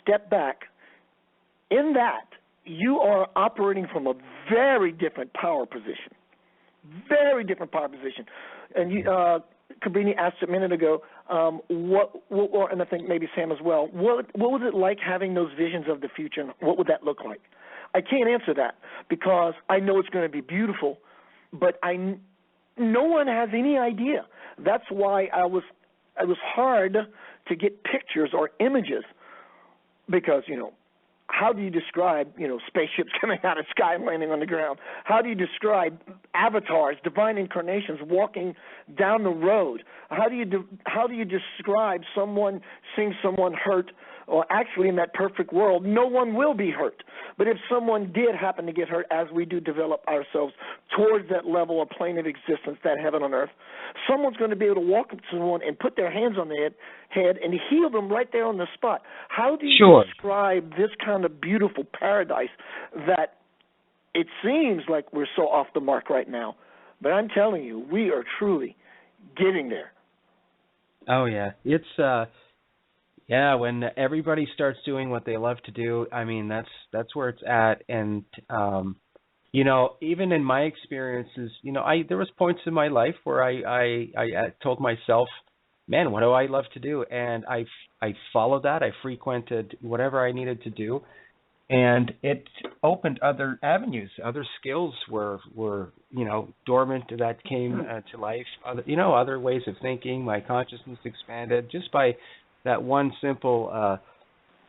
step back, in that, you are operating from a very different power position. Very different power position. And you, Cabrini asked a minute ago, and I think maybe Sam as well, what was it like having those visions of the future, and what would that look like? I can't answer that because I know it's going to be beautiful, but no one has any idea. That's why it was hard to get pictures or images because, you know, how do you describe, you know, spaceships coming out of the sky and landing on the ground? How do you describe avatars, divine incarnations walking down the road? How do you describe seeing someone hurt? Or actually, in that perfect world, no one will be hurt. But if someone did happen to get hurt, as we do develop ourselves towards that level or plane of existence, that heaven on earth, someone's going to be able to walk up to someone and put their hands on their head and heal them right there on the spot. How do you describe this kind of beautiful paradise that it seems like we're so off the mark right now? But I'm telling you, we are truly getting there. Oh, yeah. It's yeah, when everybody starts doing what they love to do, I mean, that's where it's at. And, you know, even in my experiences, you know, there was points in my life where I told myself, man, what do I love to do? And I followed that. I frequented whatever I needed to do. And it opened other avenues. Other skills were you know, dormant that came to life. Other ways of thinking. My consciousness expanded just by that one simple,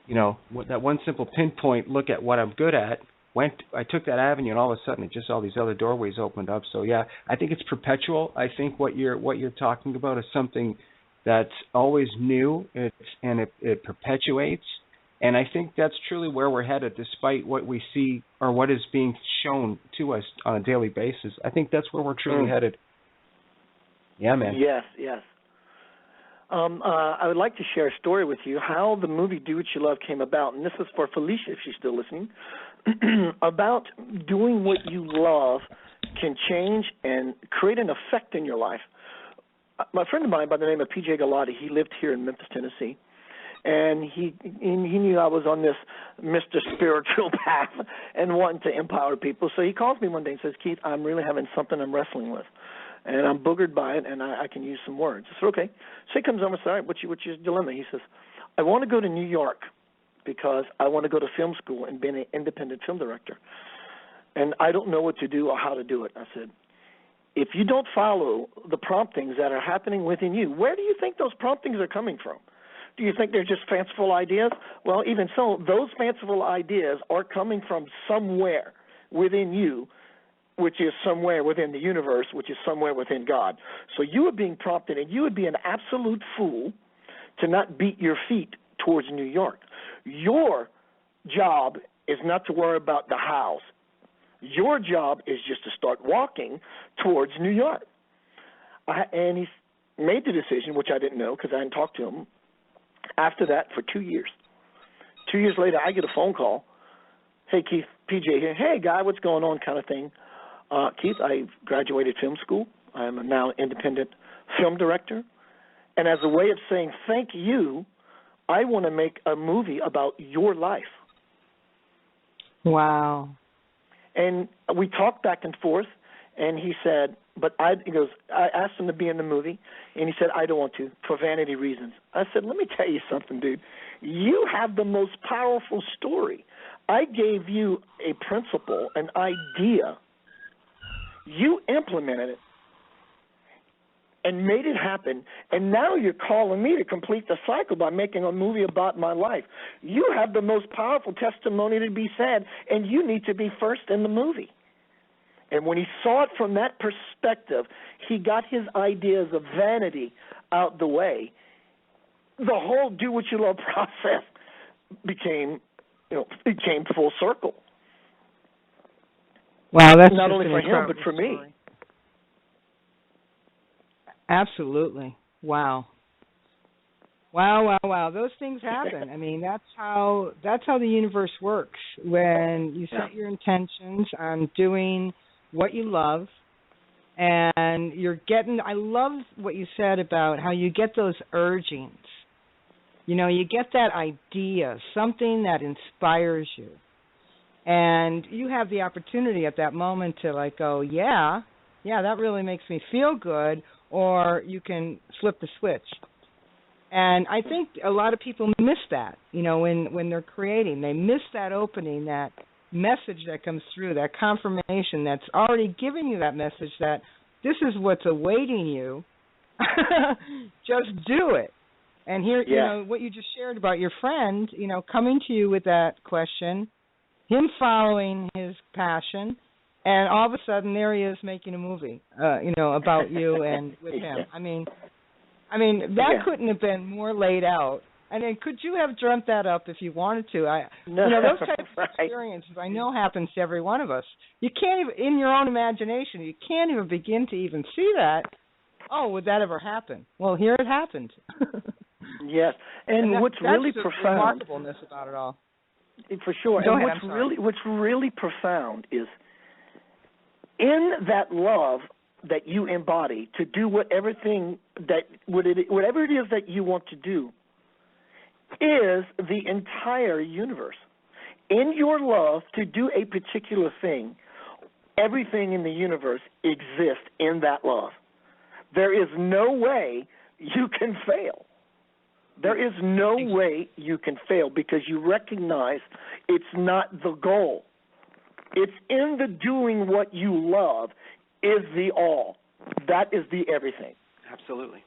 that one simple pinpoint look at what I'm good at. I took that avenue, and all of a sudden, just all these other doorways opened up. So yeah, I think it's perpetual. I think what you're talking about is something that's always new. It perpetuates, and I think that's truly where we're headed, despite what we see or what is being shown to us on a daily basis. I think that's where we're truly headed. Yeah, man. Yes. I would like to share a story with you how the movie Do What You Love came about, and this is for Felicia if she's still listening, about doing what you love can change and create an effect in your life. My friend of mine by the name of P.J. Galati, he lived here in Memphis, Tennessee, and he knew I was on this Mr. Spiritual path and wanting to empower people, so he calls me one day and says, Keith, I'm really having something I'm wrestling with. And I'm boogered by it, and I can use some words. I said, okay. So he comes over and says, all right, what's your dilemma? He says, I want to go to New York because I want to go to film school and be an independent film director. And I don't know what to do or how to do it. I said, if you don't follow the promptings that are happening within you, where do you think those promptings are coming from? Do you think they're just fanciful ideas? Well, even so, those fanciful ideas are coming from somewhere within you, which is somewhere within the universe, which is somewhere within God. So you are being prompted, and you would be an absolute fool to not beat your feet towards New York. Your job is not to worry about the hows. Your job is just to start walking towards New York. And he made the decision, which I didn't know because I hadn't talked to him, after that for 2 years. 2 years later, I get a phone call. Hey, Keith, PJ here. Hey, guy, what's going on kind of thing. Keith, I graduated film school. I'm now an independent film director. And as a way of saying thank you, I want to make a movie about your life. Wow. And we talked back and forth, and he said, I asked him to be in the movie, and he said, I don't want to, for vanity reasons. I said, let me tell you something, dude. You have the most powerful story. I gave you a principle, an idea. You implemented it and made it happen, and now you're calling me to complete the cycle by making a movie about my life. You have the most powerful testimony to be said, and you need to be first in the movie. And when he saw it from that perspective, he got his ideas of vanity out the way. The whole do what you love process became full circle. Wow, that's not just only an for him, but for story. me. Absolutely. Wow. Wow. Those things happen. I mean, that's how the universe works. When you set your intentions on doing what you love, and I love what you said about how you get those urgings. You know, you get that idea, something that inspires you. And you have the opportunity at that moment to go, yeah, that really makes me feel good, or you can flip the switch. And I think a lot of people miss that, when they're creating. They miss that opening, that message that comes through, that confirmation that's already giving you that message that this is what's awaiting you. Just do it. And here, what you just shared about your friend, coming to you with that question, him following his passion, and all of a sudden there he is making a movie, about you and with him. I mean, that couldn't have been more laid out. And then could you have dreamt that up if you wanted to? Those types of experiences I know happens to every one of us. You can't even, in your own imagination, you can't even begin to even see that. Oh, would that ever happen? Well, here it happened. Yes, and what's really profound, remarkableness about it all. For sure. Go and ahead, what's really profound is in that love that you embody to do whatever it is that you want to do is the entire universe. In your love to do a particular thing, everything in the universe exists in that love. There is no way you can fail. There is no way you can fail because you recognize it's not the goal. It's in the doing what you love is the all. That is the everything. Absolutely.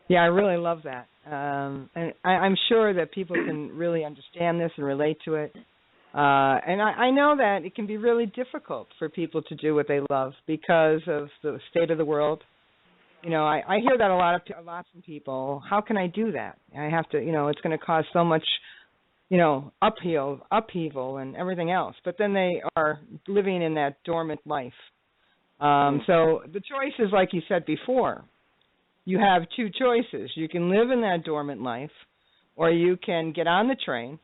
Yeah, I really love that. And I'm sure that people can really understand this and relate to it. And I know that it can be really difficult for people to do what they love because of the state of the world. I hear that a lot from people. How can I do that? I have to, it's going to cause so much, upheaval and everything else. But then they are living in that dormant life. So the choice is, like you said before, you have two choices. You can live in that dormant life, or you can get on the train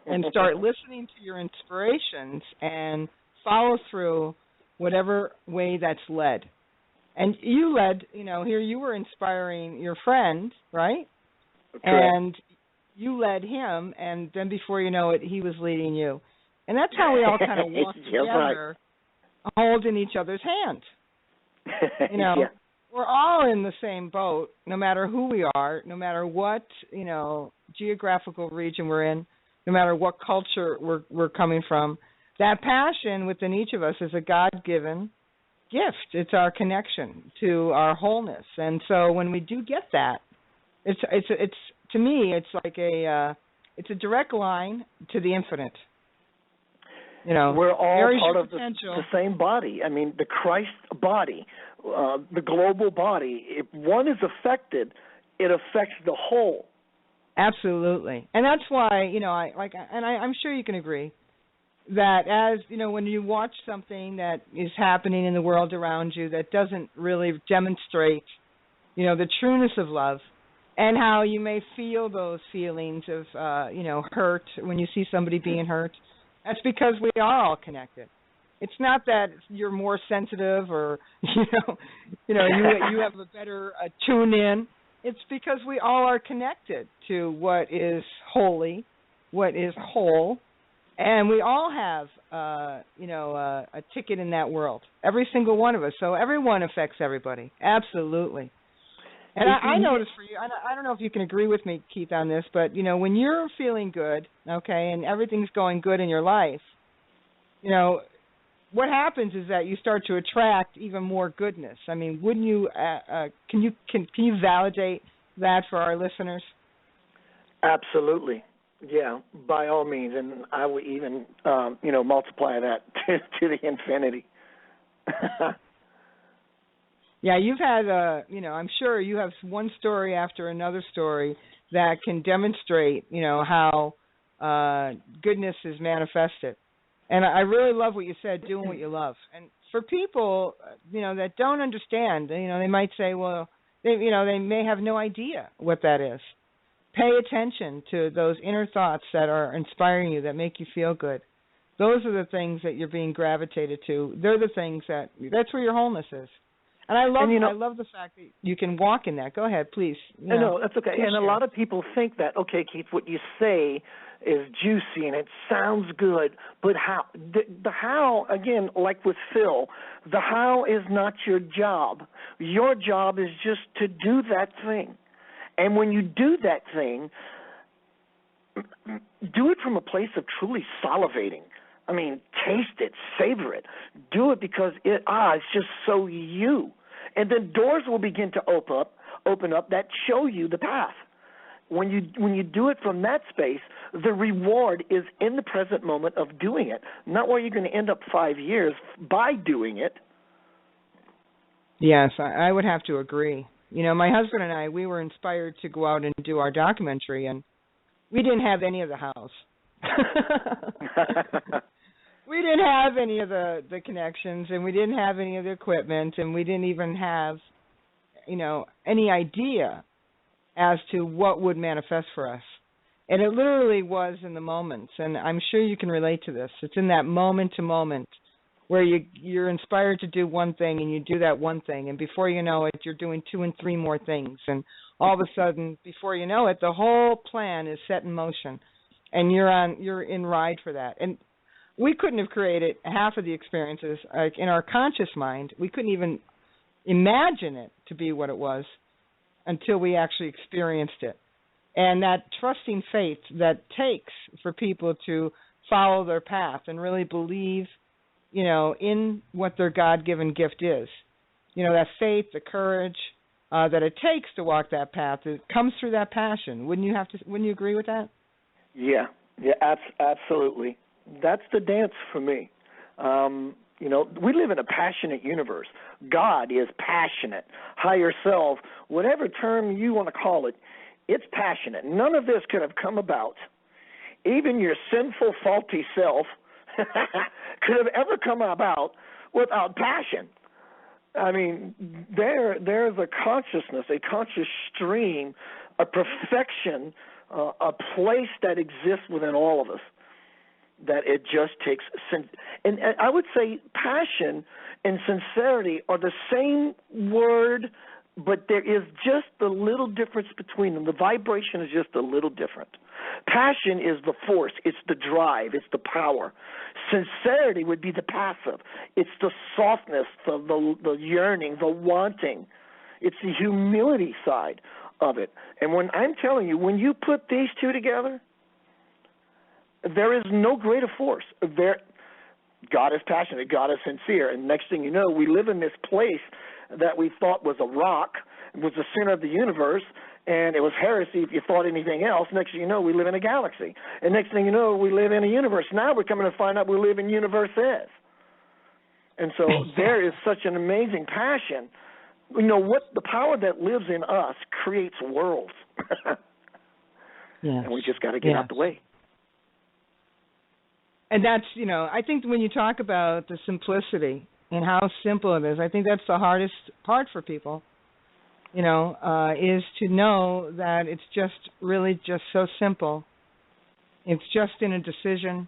and start listening to your inspirations and follow through whatever way that's led. And you led, here you were inspiring your friend, right? Correct. And you led him, and then before you know it, he was leading you. And that's how we all kind of walk together, holding each other's hand. We're all in the same boat, no matter who we are, no matter what, geographical region we're in, no matter what culture we're coming from. That passion within each of us is a God-given gift. It's our connection to our wholeness. And so when we do get that, it's to me, it's like it's a direct line to the infinite. You know, we're all part of the same body. I mean, the Christ body, the global body. If one is affected, it affects the whole. Absolutely, and that's why I'm sure you can agree that as you know, when you watch something that is happening in the world around you that doesn't really demonstrate, you know, the trueness of love, and how you may feel those feelings of hurt when you see somebody being hurt. That's because we are all connected. It's not that you're more sensitive or you have a better tune in. It's because we all are connected to what is holy, what is whole, and we all have a ticket in that world. Every single one of us. So everyone affects everybody. Absolutely. And I notice for you, I don't know if you can agree with me, Keith, on this, but, you know, when you're feeling good, okay, and everything's going good in your life, you know, what happens is that you start to attract even more goodness. I mean, wouldn't you, can you validate that for our listeners? Absolutely. Yeah, by all means. And I would even, multiply that to the infinity. Yeah, you've had, I'm sure you have one story after another story that can demonstrate, how goodness is manifested. And I really love what you said, doing what you love. And for people, that don't understand, they might say, well, they may have no idea what that is. Pay attention to those inner thoughts that are inspiring you, that make you feel good. Those are the things that you're being gravitated to. They're the things that's where your wholeness is. And I love the fact that you can walk in that. Go ahead, please. No, that's okay. And a lot of people think that, okay, Keith, what you say is juicy and it sounds good, but how? The how, again, like with Phil, the how is not your job. Your job is just to do that thing. And when you do that thing, do it from a place of truly salivating. I mean, taste it, savor it. Do it because it's just so you. And then doors will begin to open up that show you the path. When you do it from that space, the reward is in the present moment of doing it, not where you're going to end up 5 years by doing it. Yes, I would have to agree. My husband and I, we were inspired to go out and do our documentary, and we didn't have any of the house. We didn't have any of the connections, and we didn't have any of the equipment, and we didn't even have, any idea as to what would manifest for us. And it literally was in the moments, and I'm sure you can relate to this. It's in that moment to moment where you're inspired to do one thing, and you do that one thing, and before you know it, you're doing 2 and 3 more things, and all of a sudden, before you know it, the whole plan is set in motion, and you're in ride for that. And we couldn't have created half of the experiences in our conscious mind. We couldn't even imagine it to be what it was until we actually experienced it. And that trusting faith that takes for people to follow their path and really believe, in what their God-given gift is. That faith, the courage that it takes to walk that path, it comes through that passion. Wouldn't you agree with that? Yeah, absolutely. That's the dance for me. We live in a passionate universe. God is passionate. Higher self, whatever term you want to call it, it's passionate. None of this could have come about. Even your sinful, faulty self could have ever come about without passion. I mean, there's a consciousness, a conscious stream, a perfection, a place that exists within all of us. That it just takes, and I would say passion and sincerity are the same word, but there is just a little difference between them. The vibration is just a little different. Passion is the force, it's the drive, it's the power. Sincerity would be the passive. It's the softness, the yearning, the wanting. It's the humility side of it. And when I'm telling you, when you put these two together, there is no greater force. God is passionate. God is sincere. And next thing you know, we live in this place that we thought was a rock, was the center of the universe, and it was heresy if you thought anything else. Next thing you know, we live in a galaxy. And next thing you know, we live in a universe. Now we're coming to find out we live in universes. And so there is such an amazing passion. You know, what the power that lives in us creates worlds. Yes. And we just got to get out the way. And that's, you know, I think when you talk about the simplicity and how simple it is, I think that's the hardest part for people, you know, is to know that it's just really just so simple. It's just in a decision.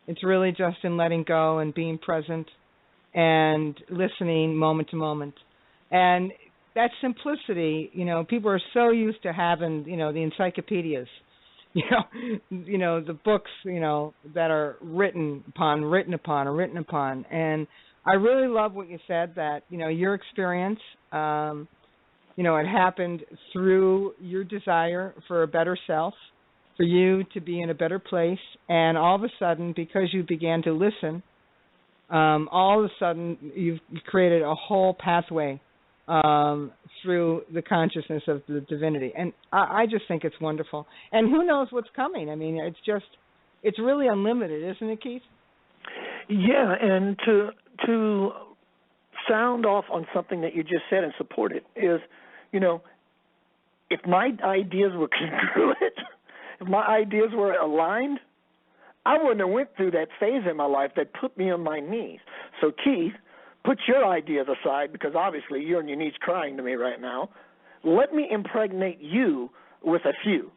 It's really just in letting go and being present and listening moment to moment. And that simplicity, you know, people are so used to having, you know, the encyclopedias, you know, the books, you know, that are written upon. And I really love what you said, that, you know, your experience, you know, it happened through your desire for a better self, for you to be in a better place, and all of a sudden, because you began to listen, all of a sudden you've created a whole pathway through the consciousness of the divinity. And I just think it's wonderful. And who knows what's coming? I mean, it's really unlimited, isn't it, Keith? Yeah, and to sound off on something that you just said and support it is, you know, if my ideas were congruent, if my ideas were aligned, I wouldn't have went through that phase in my life that put me on my knees. So, Keith, put your ideas aside, because obviously you're on your knees crying to me right now. Let me impregnate you with a few.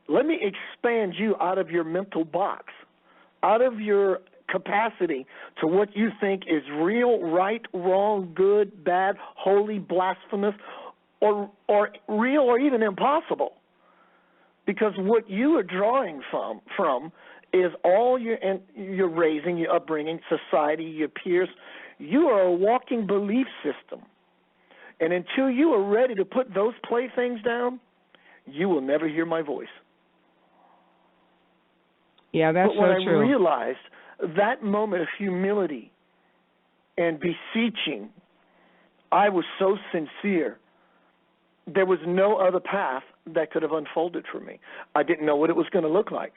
Let me expand you out of your mental box, out of your capacity to what you think is real, right, wrong, good, bad, holy, blasphemous, or real or even impossible. Because what you are drawing from is all your raising, your upbringing, society, your peers. You are a walking belief system. And until you are ready to put those playthings down, you will never hear my voice. Yeah, that's but when so true. I realized that moment of humility and beseeching, I was so sincere. There was no other path that could have unfolded for me. I didn't know what it was going to look like,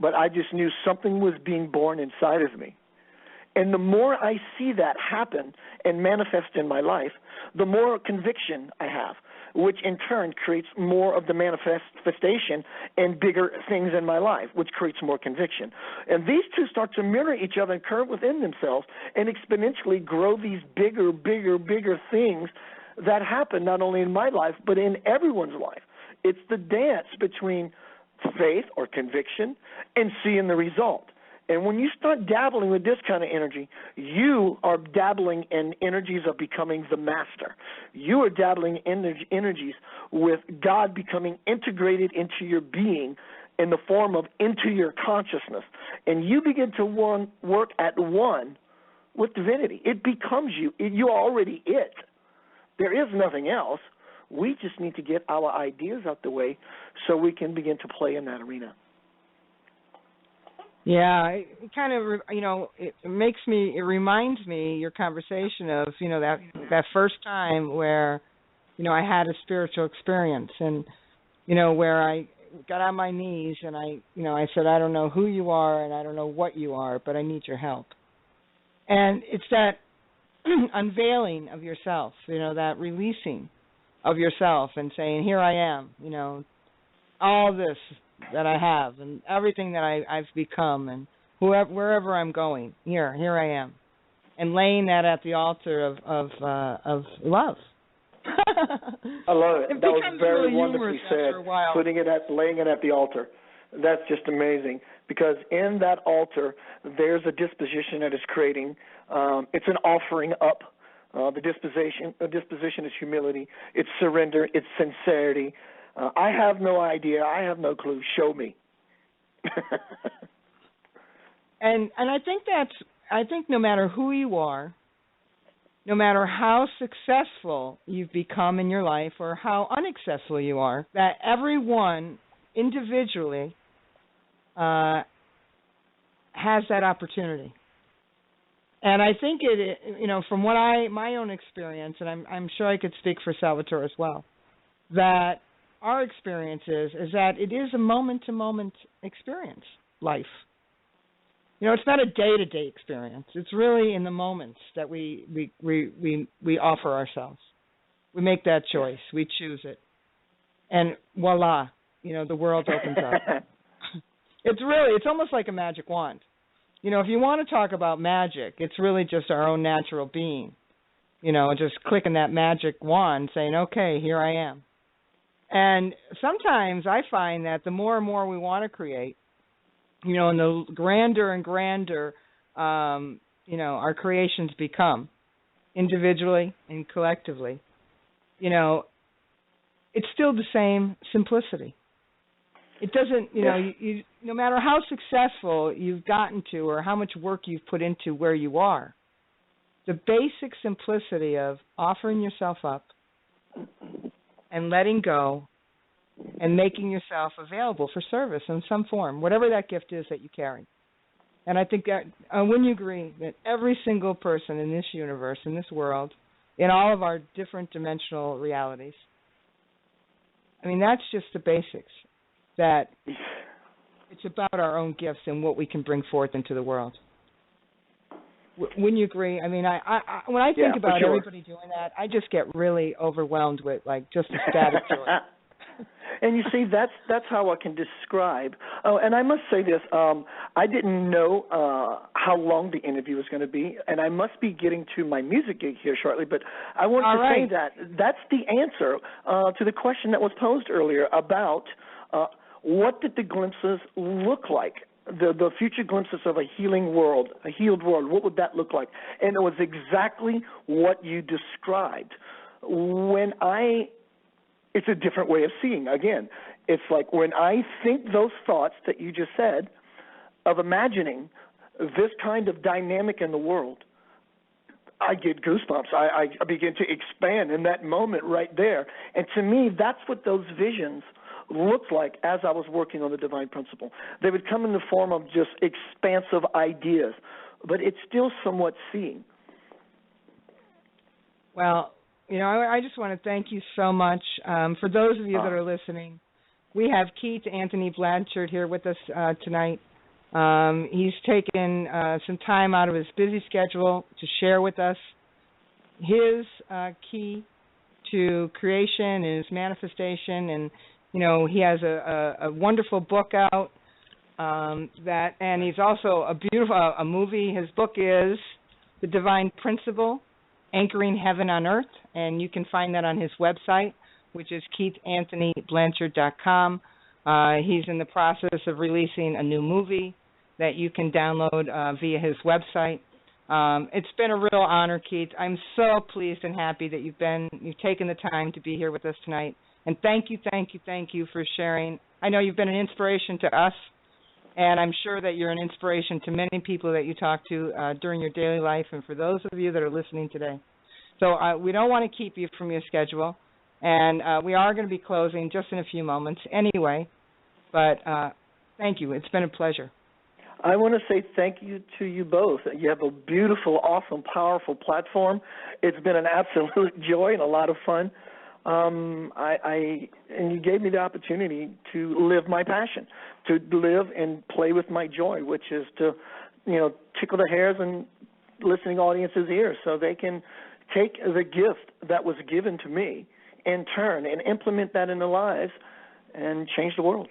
but I just knew something was being born inside of me. And the more I see that happen and manifest in my life, the more conviction I have, which in turn creates more of the manifestation and bigger things in my life, which creates more conviction. And these two start to mirror each other and current within themselves and exponentially grow these bigger things that happen not only in my life but in everyone's life. It's the dance between faith or conviction and seeing the result. And when you start dabbling with this kind of energy, you are dabbling in energies of becoming the master. You are dabbling in energies with God becoming integrated into your being in the form of into your consciousness. And you begin to work at one with divinity. It becomes you. You are already it. There is nothing else. We just need to get our ideas out the way so we can begin to play in that arena. Yeah, it kind of, you know, it reminds me, your conversation of, you know, that first time where, you know, I had a spiritual experience and, you know, where I got on my knees and I said, I don't know who you are and I don't know what you are, but I need your help. And it's that unveiling of yourself, you know, that releasing of yourself and saying, here I am, you know, all this that I have and everything that I've become and wherever I'm going, here I am, and laying that at the altar of love. I love it. That was very really wonderfully said. Laying it at the altar. That's just amazing, because in that altar there's a disposition that is creating. It's an offering up. The disposition is humility. It's surrender. It's sincerity. I have no idea. I have no clue. Show me. And I think no matter who you are, no matter how successful you've become in your life or how unsuccessful you are, that everyone individually has that opportunity. And I think from what my own experience, and I'm sure I could speak for Salvatore as well, that our experience is that it is a moment-to-moment experience, life. It's not a day-to-day experience. It's really in the moments that we offer ourselves. We make that choice. We choose it. And voila, the world opens up. It's almost like a magic wand. If you want to talk about magic, it's really just our own natural being. Just clicking that magic wand, saying, okay, here I am. And sometimes I find that the more and more we want to create, and the grander and grander, our creations become, individually and collectively, it's still the same simplicity. It doesn't, you no matter how successful you've gotten to or how much work you've put into where you are, the basic simplicity of offering yourself up and letting go and making yourself available for service in some form, whatever that gift is that you carry. And I think that, wouldn't you agree that every single person in this universe, in this world, in all of our different dimensional realities, that's just the basics, that it's about our own gifts and what we can bring forth into the world. Wouldn't you agree? When I think about everybody doing that, I just get really overwhelmed with, just ecstatic joy. And you see, that's how I can describe. Oh, and I must say this: I didn't know how long the interview was going to be, and I must be getting to my music gig here shortly. But I want to say that that's the answer to the question that was posed earlier about what did the glimpses look like. The future glimpses of a healing world, a healed world, what would that look like? And it was exactly what you described. It's a different way of seeing. Again, it's like when I think those thoughts that you just said of imagining this kind of dynamic in the world, I get goosebumps. I begin to expand in that moment right there. And to me, that's what those visions looked like as I was working on the divine principle. They would come in the form of just expansive ideas, but it's still somewhat seeing. Well, I just want to thank you so much. For those of you that are listening, we have Keith Anthony Blanchard here with us tonight. He's taken some time out of his busy schedule to share with us his key to creation and his manifestation. And, he has a wonderful book out and he's also a movie. His book is The Divine Principle, Anchoring Heaven on Earth, and you can find that on his website, which is KeithAnthonyBlanchard.com. He's in the process of releasing a new movie that you can download via his website. It's been a real honor, Keith. I'm so pleased and happy that you've taken the time to be here with us tonight. And thank you for sharing. I know you've been an inspiration to us, and I'm sure that you're an inspiration to many people that you talk to during your daily life and for those of you that are listening today. So we don't want to keep you from your schedule, and we are going to be closing just in a few moments anyway. But thank you. It's been a pleasure. I want to say thank you to you both. You have a beautiful, awesome, powerful platform. It's been an absolute joy and a lot of fun. And you gave me the opportunity to live my passion, to live and play with my joy, which is to, tickle the hairs and listening audience's ears so they can take the gift that was given to me in turn and implement that in their lives and change the world.